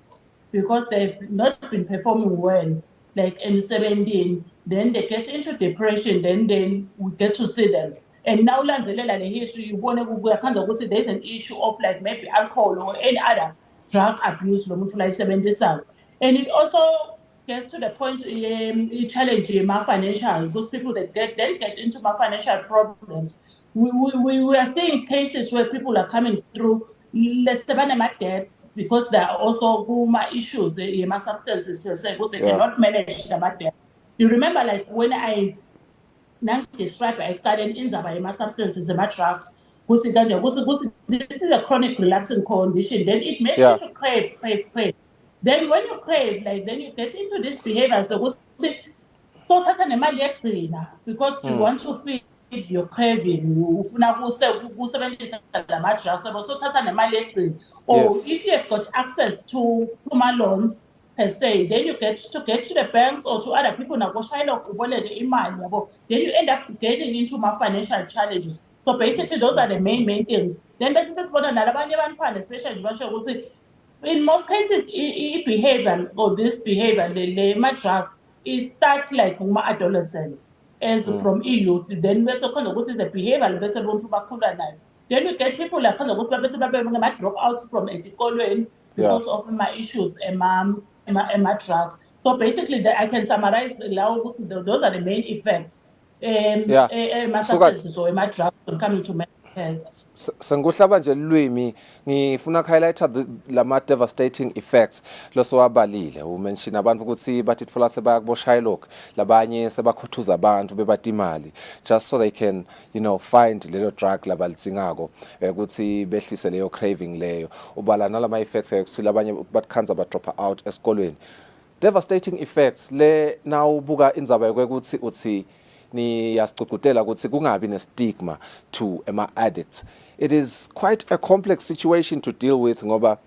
because they've not been performing well, like in 17, then they get into depression, then we get to see them. And now lanzelela the history, you want to there's an issue of like maybe alcohol or any other drug abuse, and it also gets to the point challenging my financial, those people that get into my financial problems. We are seeing cases where people are coming through less than my debts because there are also my issues my substances because they cannot manage the debt. You remember like when I describe current inzaba yama-substances ama-drugs kuthi kanje kuthi this is a chronic relapsing condition, then it makes you to crave. Then when you crave, like then you get into this behavior sokuthi sothatha nemali yekugcina because you want to feed your craving, ufuna kusebenzisa lama-drugs so sothatha nemali yekugcina. Or if you have got access to loans per se, then you get to the banks or to other people naboshayela uboleke imali yabo, then you end up getting into my financial challenges. So basically those are the main things. Then bese sesibona nalabanye abantwana especially basho ukuthi in most cases behavior or this behavior drugs it starts like adolescents as from youth, then bese khona ukuthi the behavior bese bonke bakhula nayo. Then you get people like khona ukuthi bese babe drop out from esikolweni because of my issues my drugs. So basically I can summarize those are the main effects my substances or my drugs when coming to mental health. Senguhlaba nje lwimi ngifuna highlighta lama devastating effects losowabalile umention abantu ukuthi bathi tfola sebayakuboshaya lokho labanye sebakhuthuza abantu bebata imali just so they can find lelo drug labalitsingako ukuthi behlise leyo craving leyo ubala nalama effects ukuthi labanye bakhanza ba drop out esikolweni. Devastating effects le nawubuka indzaba yokuthi uthi ni yasicugutela ukuthi kungabi nestigma to ama-addicts. It is quite a complex situation to deal with ngoba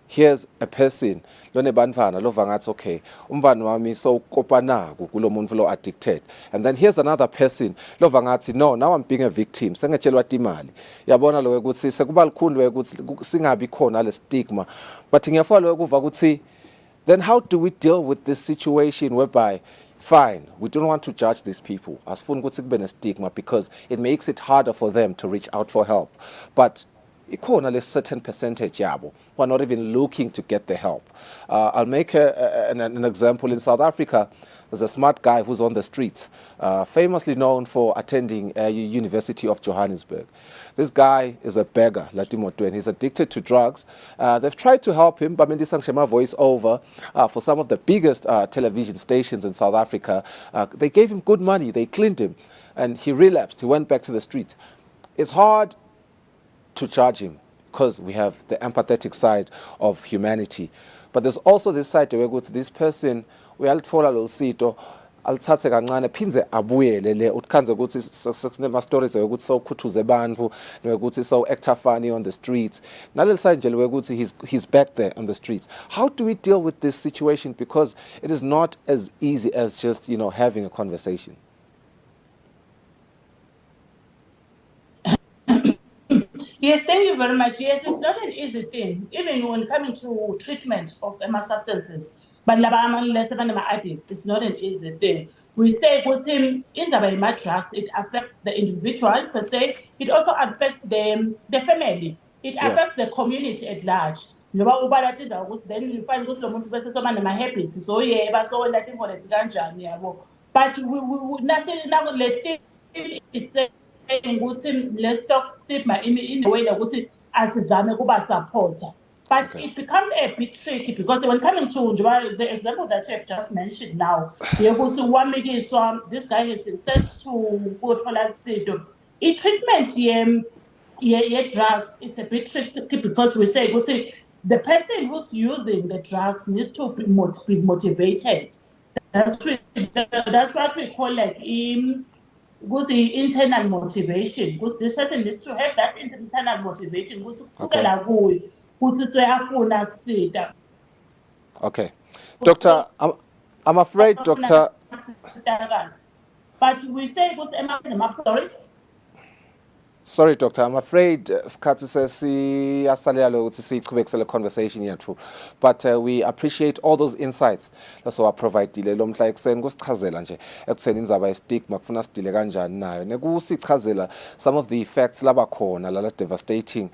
here's a person lonebantfana lova ngathi okay umfana wami so kopanaku kulo muntu lo addicted, and then here's another person lova ngathi no, now I'm being a victim sengatshelwa imali. Yabona lo ukuthi sekuba likhulu ukuthi singabi khona le stigma, but ngiyafuna lo kuva ukuthi then how do we deal with this situation whereby fine, we don't want to judge these people as fun kuthi stigma because it makes it harder for them to reach out for help, but ikhona a certain percentage yabo who are not even looking to get the help. I'll make an example. In South Africa, there's a smart guy who's on the streets, famously known for attending University of Johannesburg. This guy is a beggar, and he's addicted to drugs. They've tried to help him, but Mendisangshema voice over for some of the biggest television stations in South Africa. They gave him good money, they cleaned him, and he relapsed, he went back to the street. It's hard to charge him because we have the empathetic side of humanity, but there's also this side where we go to this person uyalitfola lo sito alithathe kancane phinze abuyele le ukhanze ukuthi sekunema stories ukuthi sowukhuthuze abantu nokuthi so actor funny on the streets naleli side nje ukuthi he's back there on the streets. How do we deal with this situation, because it is not as easy as just having a conversation? Yes, thank you very much. Yes, it's not an easy thing, even when coming to treatment of substances. But addicts, it's not an easy thing. We say with him in the drugs, it affects the individual per se. It also affects the family. It affects the community at large. Then you find my habits. So yeah, so letting for the but we let's stop stigma in a way that asizame kuba supporter. But it becomes a bit tricky because when coming to the example that you have just mentioned now, this guy has been sent to treatment drugs. It's a bit tricky because we say the person who's using the drugs needs to be motivated. That's what we call like with the internal motivation, because this person needs to have that internal motivation. Okay. Doctor, I'm afraid, Doctor. But we say, sorry? Sorry, Doctor. I'm afraid sikhathi sesiyasalela ukuthi siqhubekisele conversation yethu, but we appreciate all those insights leso waprovidile lo mhla ekseni kusichazela nje ekutheni indzaba ye-stigma kufuna sidile kanjani nayo nekusichazela some of the effects labakhona lala devastating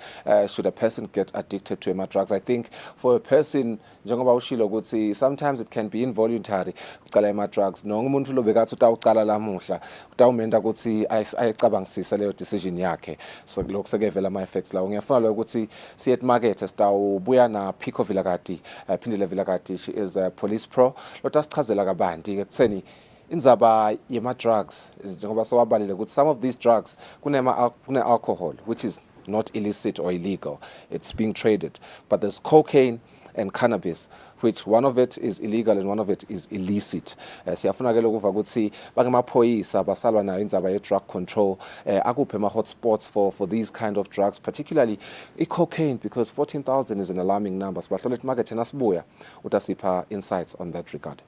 should a person get addicted to drugs. I think for a person njengoba ushilo ukuthi sometimes it can be involuntary ucala drugs nonke umuntu lo bekathi utawucala lamuhla utawumenda ukuthi ayicabangisise leyo decision yakhe so lokho sekevela ama effects lawo ngiyafuna lo ukuthi siye emarket sitawubuya na Pico Vilakati Phindile Vilakati, she is a police pro lo tasichazela kabanti ke kutheni indzaba yema drugs njengoba sowabalile ukuthi some of these drugs kune alcohol which is not illicit or illegal, it's being traded, but there's cocaine and cannabis, which one of it is illegal and one of it is illicit. Siyafuna ke lokuva ukuthi bangemaphoyisa basalwa nayo indzaba ye drug control akuphe ama hotspots for these kind of drugs, particularly cocaine, because 14,000 is an alarming number. So bahlole market nasibuya utasipha insights on that regard.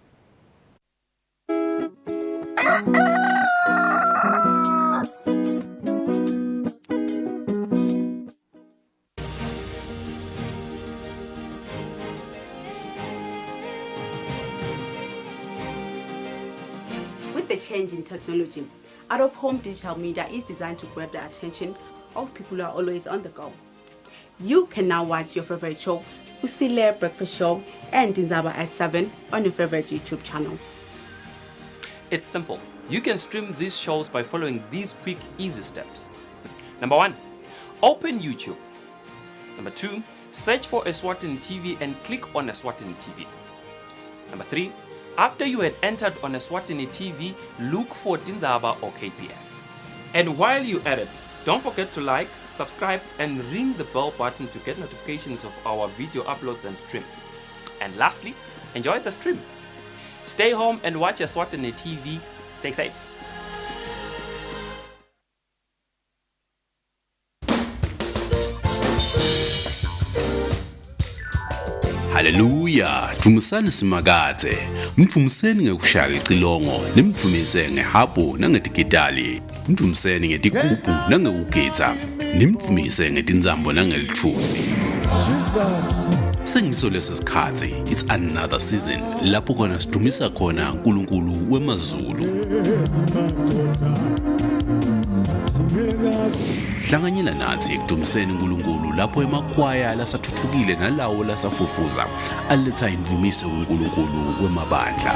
With the change in technology, out-of-home digital media is designed to grab the attention of people who are always on the go. You can now watch your favorite show, Kusile Breakfast Show, and Dinzaba at 7 on your favorite YouTube channel. It's simple. You can stream these shows by following these quick, easy steps. Number 1, open YouTube. Number 2, search for Eswatini TV and click on Eswatini TV. Number 3, after you had entered on Eswatini TV, look for Dinzaba or KPS. And while you're at it, don't forget to like, subscribe, and ring the bell button to get notifications of our video uploads and streams. And lastly, enjoy the stream. Stay home and watch Eswatini TV. Stay safe. Hallelujah, Tumusani Simakadze, Mfumuseni ngekushaya icilongo, nimfumise ngehabu nangedigitali, mfumiseni ngetikupu nangekugidza, nimfumise ngetinzambo nangelithusi. Sengiso lesi sikhatsi, it's another season, lapho khona sidumisa khona uNkulunkulu wemazulu. Hlanganyela nathi ekudumiseni uNkulunkulu lapho emakhwaya lasathuthukile nalawo lasafufuza aletha imvumiso uNkulunkulu wemabandla.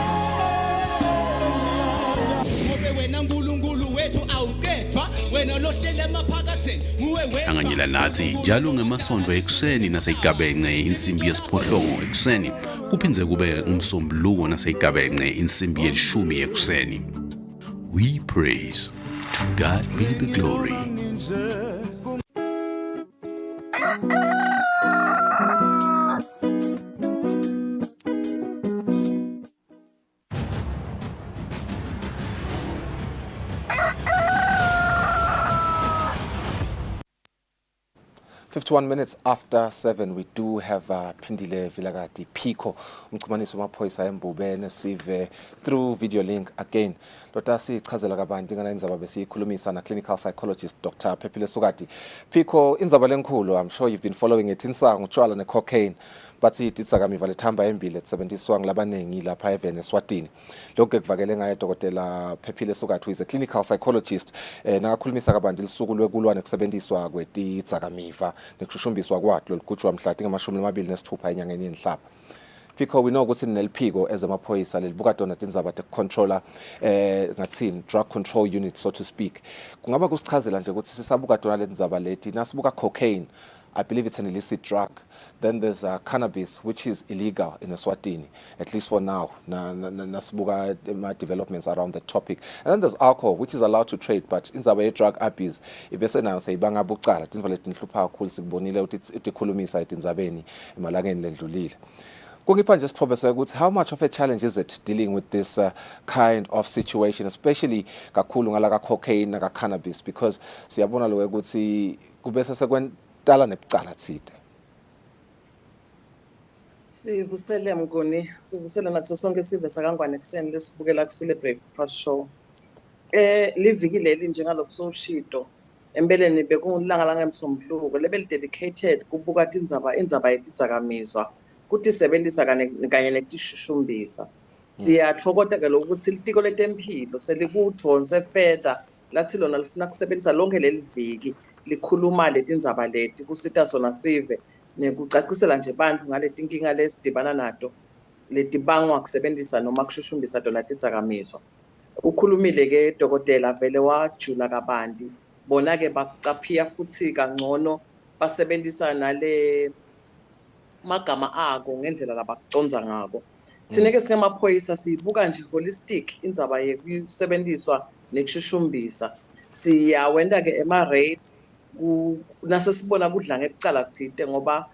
Hlanganyela nathi njalo ngemasonto ekuseni naseyigabence insimbi yesiphohlongo ekuseni kuphindze kube umsombuluko naseyigabence insimbi yelishumi ekuseni. We praise. To God be the glory. 51 minutes after 7, we do have Phindile Vilakati Pico, umchumaniso wamaphoyisa embubene sive through video link again. Lota sichazela kabanti ngana indzaba besikhulumisa na clinical psychologist Dr. Phephile Sukati. Pico, indzaba lenkulu, I'm sure you've been following it, insangu utshwala ne cocaine. Bathi itsakamiva lethamba embili elisebenziswa nglabanengi lapha Eswatini. Lokho kuvakele ngaye Dr. Phephile Sukati, who is a clinical psychologist, nakakhulumisa kabanti lisuku lwekulwa nekusebenziswa kwetitsakamiva nekushushumbiswa kwakho lokugujwa mhla nge-26 enyangeni yenhlaba. Because we know ukuthi neliphiko ezamaphoyisa lelibuka dona tindzaba te-controller ngathini drug control unit, so to speak. Kungaba kusichazela nje ukuthi sisabuka dona letindzaba leti nasibuka cocaine, I believe it's an illicit drug. Then there's cannabis, which is illegal in Eswatini, at least for now. Nasibuka developments around the topic. And then there's alcohol, which is allowed to trade, but in the drug abuse, ibese nayo seyibanga bucala tinto letinhlupha kakhulu sikubonile ukuthi itikhulumisa etindzabeni emalangeni ledlulile. Kungipha nje sithobese ukuthi how much of a challenge is it dealing with this kind of situation, especially kakhulu ngala ka cocaine na ka cannabis, because siyabona lo ukuthi kubese sekwentala nebucala tsite. Sivusele Mnguni, sivusele nakuso sonke sive sakangwane kuseni lesibukela Kusile Breakfast Show. Liviki leli njengalokho soshito empeleni bekulanga langemsombuluko dedicated kubuka indzaba yetidzakamiswa kutisebentisa kanye nekutishushumbisa. Siyatfokota ke lokuthi litiko letempilo selikudvonse further lathi lona lifuna kusebenzisa lonke leli viki likhuluma letindzaba leti kusita sona sive nekucacisela nje bantfu ngaletinkinga lesidibana nato letibangwa kusebenzisa noma kushushumbisa tona tidzakamiswa. Ukhulumile ke dokotela vele wajula kabanti bona ke bacaphiya futhi kangcono basebenzisa nale magama ako ngendlela labaconza ngako. Thina ke singemaphoyisa siyibuka nje holistic indzaba yekusebenziswa nekushushumbisa. Siyawenda ke ema-rates nase sibona kudla ngekucala thite ngoba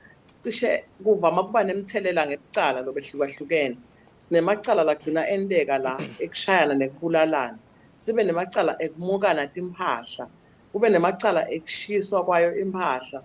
cishe kuvama kuba nemthelela ngekucala lobehlukahlukene. Sinemacala lagcina endeka la ekushayana nekubulalana, sibe nemacala ekumukana timphahla, kube nemacala ekushiswa kwayo imphahla,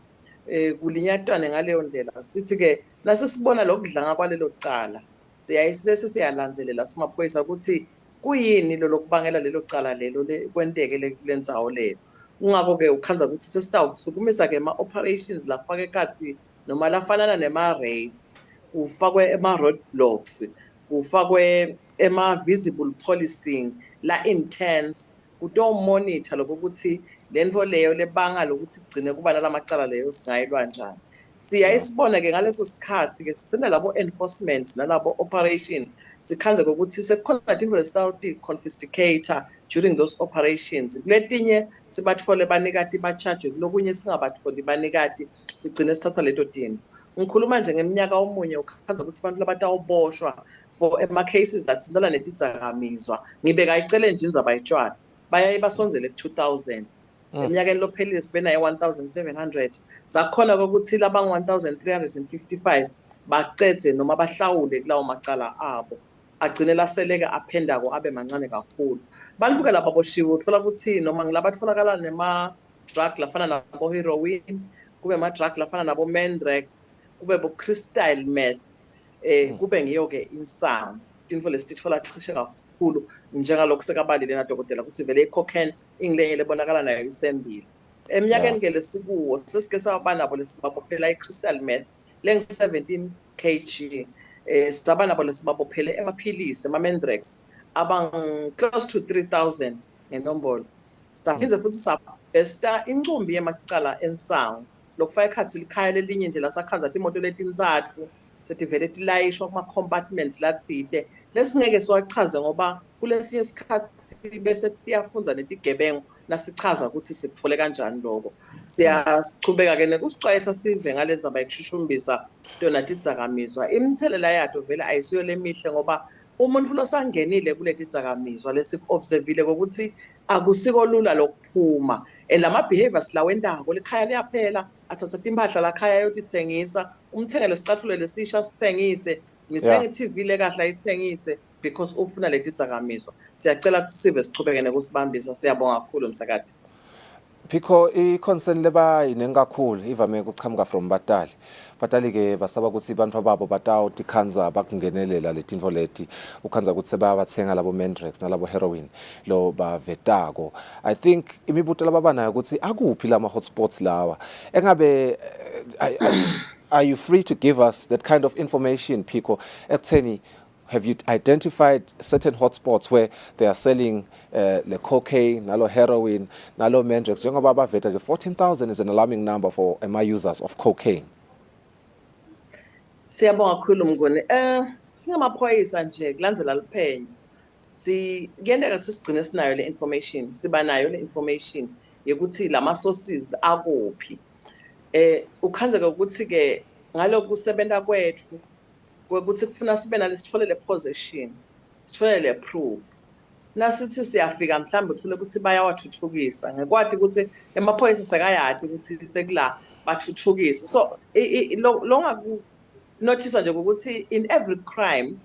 kulinyatwane ngaleyo ndlela. Sithi ke nasisibona lokudlanga kwalelo cala bese siyalandzelela simaphoyisa ukuthi kuyini lokubangela lelo cala lelo kwenteke lendzawo leyo. Kungako ke ukhanza ukuthi sesitawusukumisa ke ama-operations lafaka ekhatsi noma lafanana nema-raids, kufakwe ama-roadblocks, kufakwe ema-visible policing la-intense kutomonitor lokuthi lento leyo lebanga lokuthi kugcine kuba nalamacala leyo singayilwa njani. Siyayisibona ke ngaleso sikhathi ke sisena labo enforcement nalabo operation sikhanze ukuthi sekukhona tinto lesitawuti confiscator during those operations. Kuletinye sibatfole banikati bacharge, kulokunye singabatfoli banikati sigcine sithatha leto tinto. Ngikhuluma nje ngeminyaka omunye ukhanza ukuthi abantu labatawuboshwa for cases latsinzala netidzakamiswa ngibeka icele nje indzaba yetshwala bayaye basonzele 2000 eminyakeni lophelile sibe naye 1700 sakhona ukuthi labangu 1355 bacedze noma bahlawule kulawo macala abo agcine laseleka aphendako abe mancane kakhulu. Bantfu ke laba boshiwe uthola ukuthi noma ngilabatfolakala nema drug lafana nabo heroin, kube ma drug lafana nabo mandrax, kube bo crystal meth, kube ngiyo ke insangu. Tinfo lesititfola cishe kakhulu njengalokho sekabalile na dokotela ukuthi vele i-cocaine ingilenye lebonakala nayo isembili. Eminyakeni ke lesikuwo sesike saba nabo lesibabophela i-crystal meth lengu-17 kg. Saba nabo lesibabophele emaphilisi ama-mandrax close to 3000 ngenombolo. Saphindze futhi sabhesta incumbi yemacala ensangu lokufaka ekhathi likhaya lelinye nje lasakhanza timoto letintsatfu setivele tilayishwa kuma-compartments latsite lesingeke siwachaze ngoba kulesinye isikhathi bese tiyafunza netigebengu nasichaza ukuthi sikutfole kanjani lokho. Siyachubeka ke nekusixwayisa sive ngale ndzaba yekushushumbisa tona tidzakamiswa. Imithelela yato vele ayisiyo lemihle ngoba umuntu losangenile kuleti dzakamiswa lesi-observile ukuthi akusiko lula lokuphuma and lama-behavior silawendako likhaya liyaphela athatha timphahla lakhaya yotitsengisa umthengele sicathulo lesisha sithengise ngithenga i-TV lekahle ayithengise because ufuna leti dzakamiswa. Siyacela ukuthi sive sichubeke nekusibambisa. Siyabonga kakhulu msakade. Phiko i-concern leba yinengi kakhulu ivame ukuchamuka from batali. Batali ke basaba ukuthi bantfu ababo batawutikhanza bakungenelela letinfo leti ukhanza ukuthi sebayabathenga labo mandrax nalabo heroin lo bavetako. I think imibuto lababanayo ukuthi akuphi lama hotspots lawa engabe are you free to give us that kind of information, Phiko? Ekutheni, have you identified certain hotspots where they are selling the cocaine, nalo heroin, nalo mandrax? Njengoba baveta nje 14,000 is an alarming number for users of cocaine. Siyabonga kakhulu Mnguni. Singamaphoyisa nje kulandzela liphenyo. Kuyenteka ukuthi sigcine sinayo le information, siba nayo le information yokuthi lama sources akuphi. Ukhanzeka ukuthi ke ngaloku kusebenta kwethu ukuthi kufuna sibe nalesithole le possession, sithole le proof. Nasithi siyafika mhlawumbe uthule ukuthi bayawathuthukisa. Ngekwadi ukuthi emaphoyisa sekayadi ukuthi sekula bathuthukisa. So longa notice nje ukuthi in every crime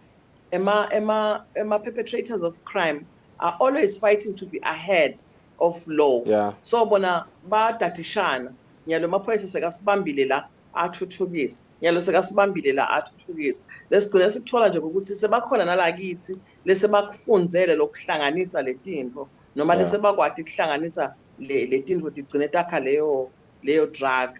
perpetrators of crime are always fighting to be ahead of law. So bona badatishana nyalo maphoyisa sekasibambile la athuthukisa nyalo sekasibambile la athuthukisa. Lesigcina sikuthola nje ukuthi sebakhona nalakithi lese bakufundzele lokuhlanganisa letinto noma lese bakwati kuhlanganisa le tintfo tigcine takha leyo drug.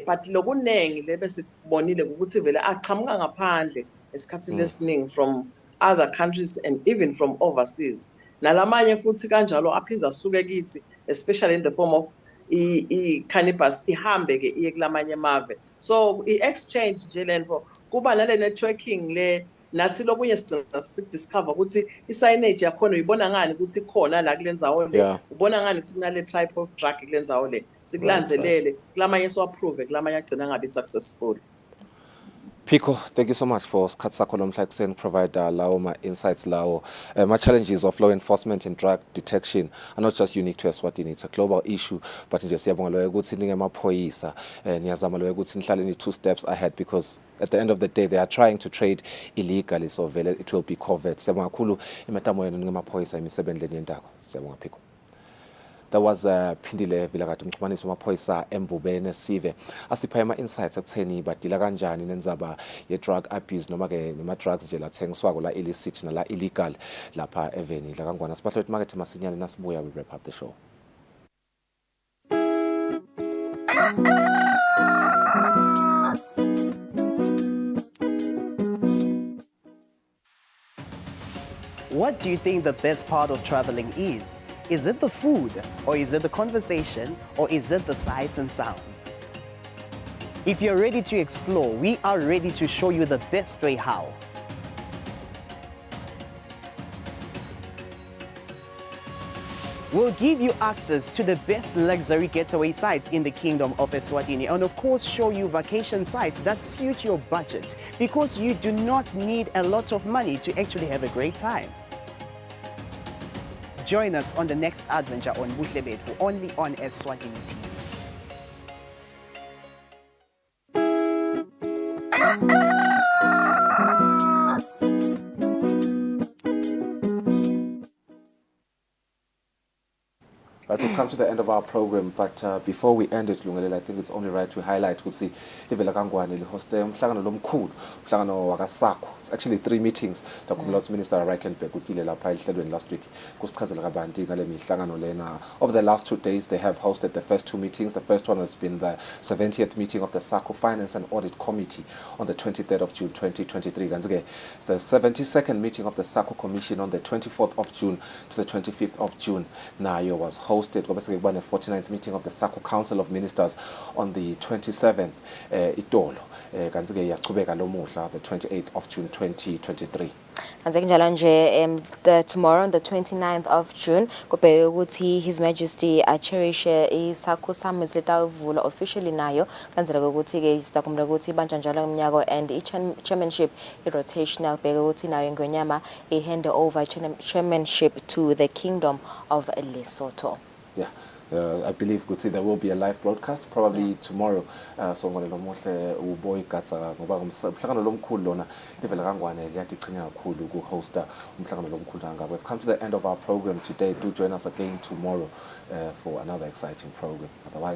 But lokuningi lebe sikubonile ukuthi vele aqhamuka ngaphandle esikhathini lesiningi from other countries and even from overseas. Nalamanye futhi kanjalo aphinda asuke kithi, especially in the form of i-cannabis ihambe ke iye kulamanye amave. So i-exchange nje lento kuba nale networking le nathi lokunye sigcina sikudiscover ukuthi i-signage yakhona uyibona ngani ukuthi ikhona la kule ndzawo le, ubona ngani ukuthi kunale type of drug kule ndzawo le, sikulandzelele kulamanye siwa-approve kulamanye agcina ngabi successful. Pico, thank you so much for sikhathi sakho namhla ekuseni provide lawo ma-insights lawo. Ma-challenges of law enforcement and drug detection are not just unique to Eswatini, it's a global issue. But nje siyabonga lo ukuthi ninge amaphoyisa niyazama lo ukuthi nihlale ni 2 steps ahead, because at the end of the day they are trying to trade illegally, so vele it will be covered. Siyabonga kakhulu imetamo yenu ninge amaphoyisa imisebenzini yendako. Siyabonga Pico. That was Phindile Vilakati umxhumanisi wamaphoyisa eMbubene Sive asipha ama-insights ekutheni badila kanjani nenzaba ye-drug abuse noma ke nama-drugs nje lathengiswako la illicit nala illegal lapha eveni la kangwana. Siphahlwe market masinyane nasibuya we wrap up the show. What do you think the best part of traveling is? Is it the food, or is it the conversation, or is it the sights and sound? If you're ready to explore, we are ready to show you the best way how. We'll give you access to the best luxury getaway sites in the Kingdom of Eswatini, and of course show you vacation sites that suit your budget, because you do not need a lot of money to actually have a great time. Join us on the next adventure on Buhlebetfu, only on Eswatini TV. Right, we've come to the end of our program, but before we end it, Lungelele, I think it's only right to highlight ukuthi livela kangwane lihoste umhlangano lomkhulu, umhlangano wakasakho. It's actually 3 meetings. Lots Minister Reikenberg utile lapha ehlelweni last week. Kusichazela kabanti ngale mihlangano lena. Over the last 2 days, they have hosted the first 2 meetings. The first one has been the 70th meeting of the SACCO Finance and Audit Committee on the 23rd of June 2023. The 72nd meeting of the SACCO Commission on the 24th of June to the 25th of June. Nayo was hosted. The 49th meeting of the SACCO Council of Ministers on the 27th Itolo. The 28th of June 2023. Tomorrow on the 29th of June, His Majesty Cherish SACCO Summit letavula officially nayo kanzela ukuthi ke sitakumla ukuthi banjanjalo umnyaka and chairmanship rotational bheke ukuthi nayo ngonyama hand over chairmanship to the Kingdom of Lesotho. Yeah. I believe there will be a live broadcast probably tomorrow. So ngone lomuhle uboy gatsa ngoba umhlangano lomkhulu lona livela kangwane liyatichinga kakhulu ku-hosta umhlangano lomkhulu anga. We've come to the end of our program today. Do join us again tomorrow for another exciting program. Otherwise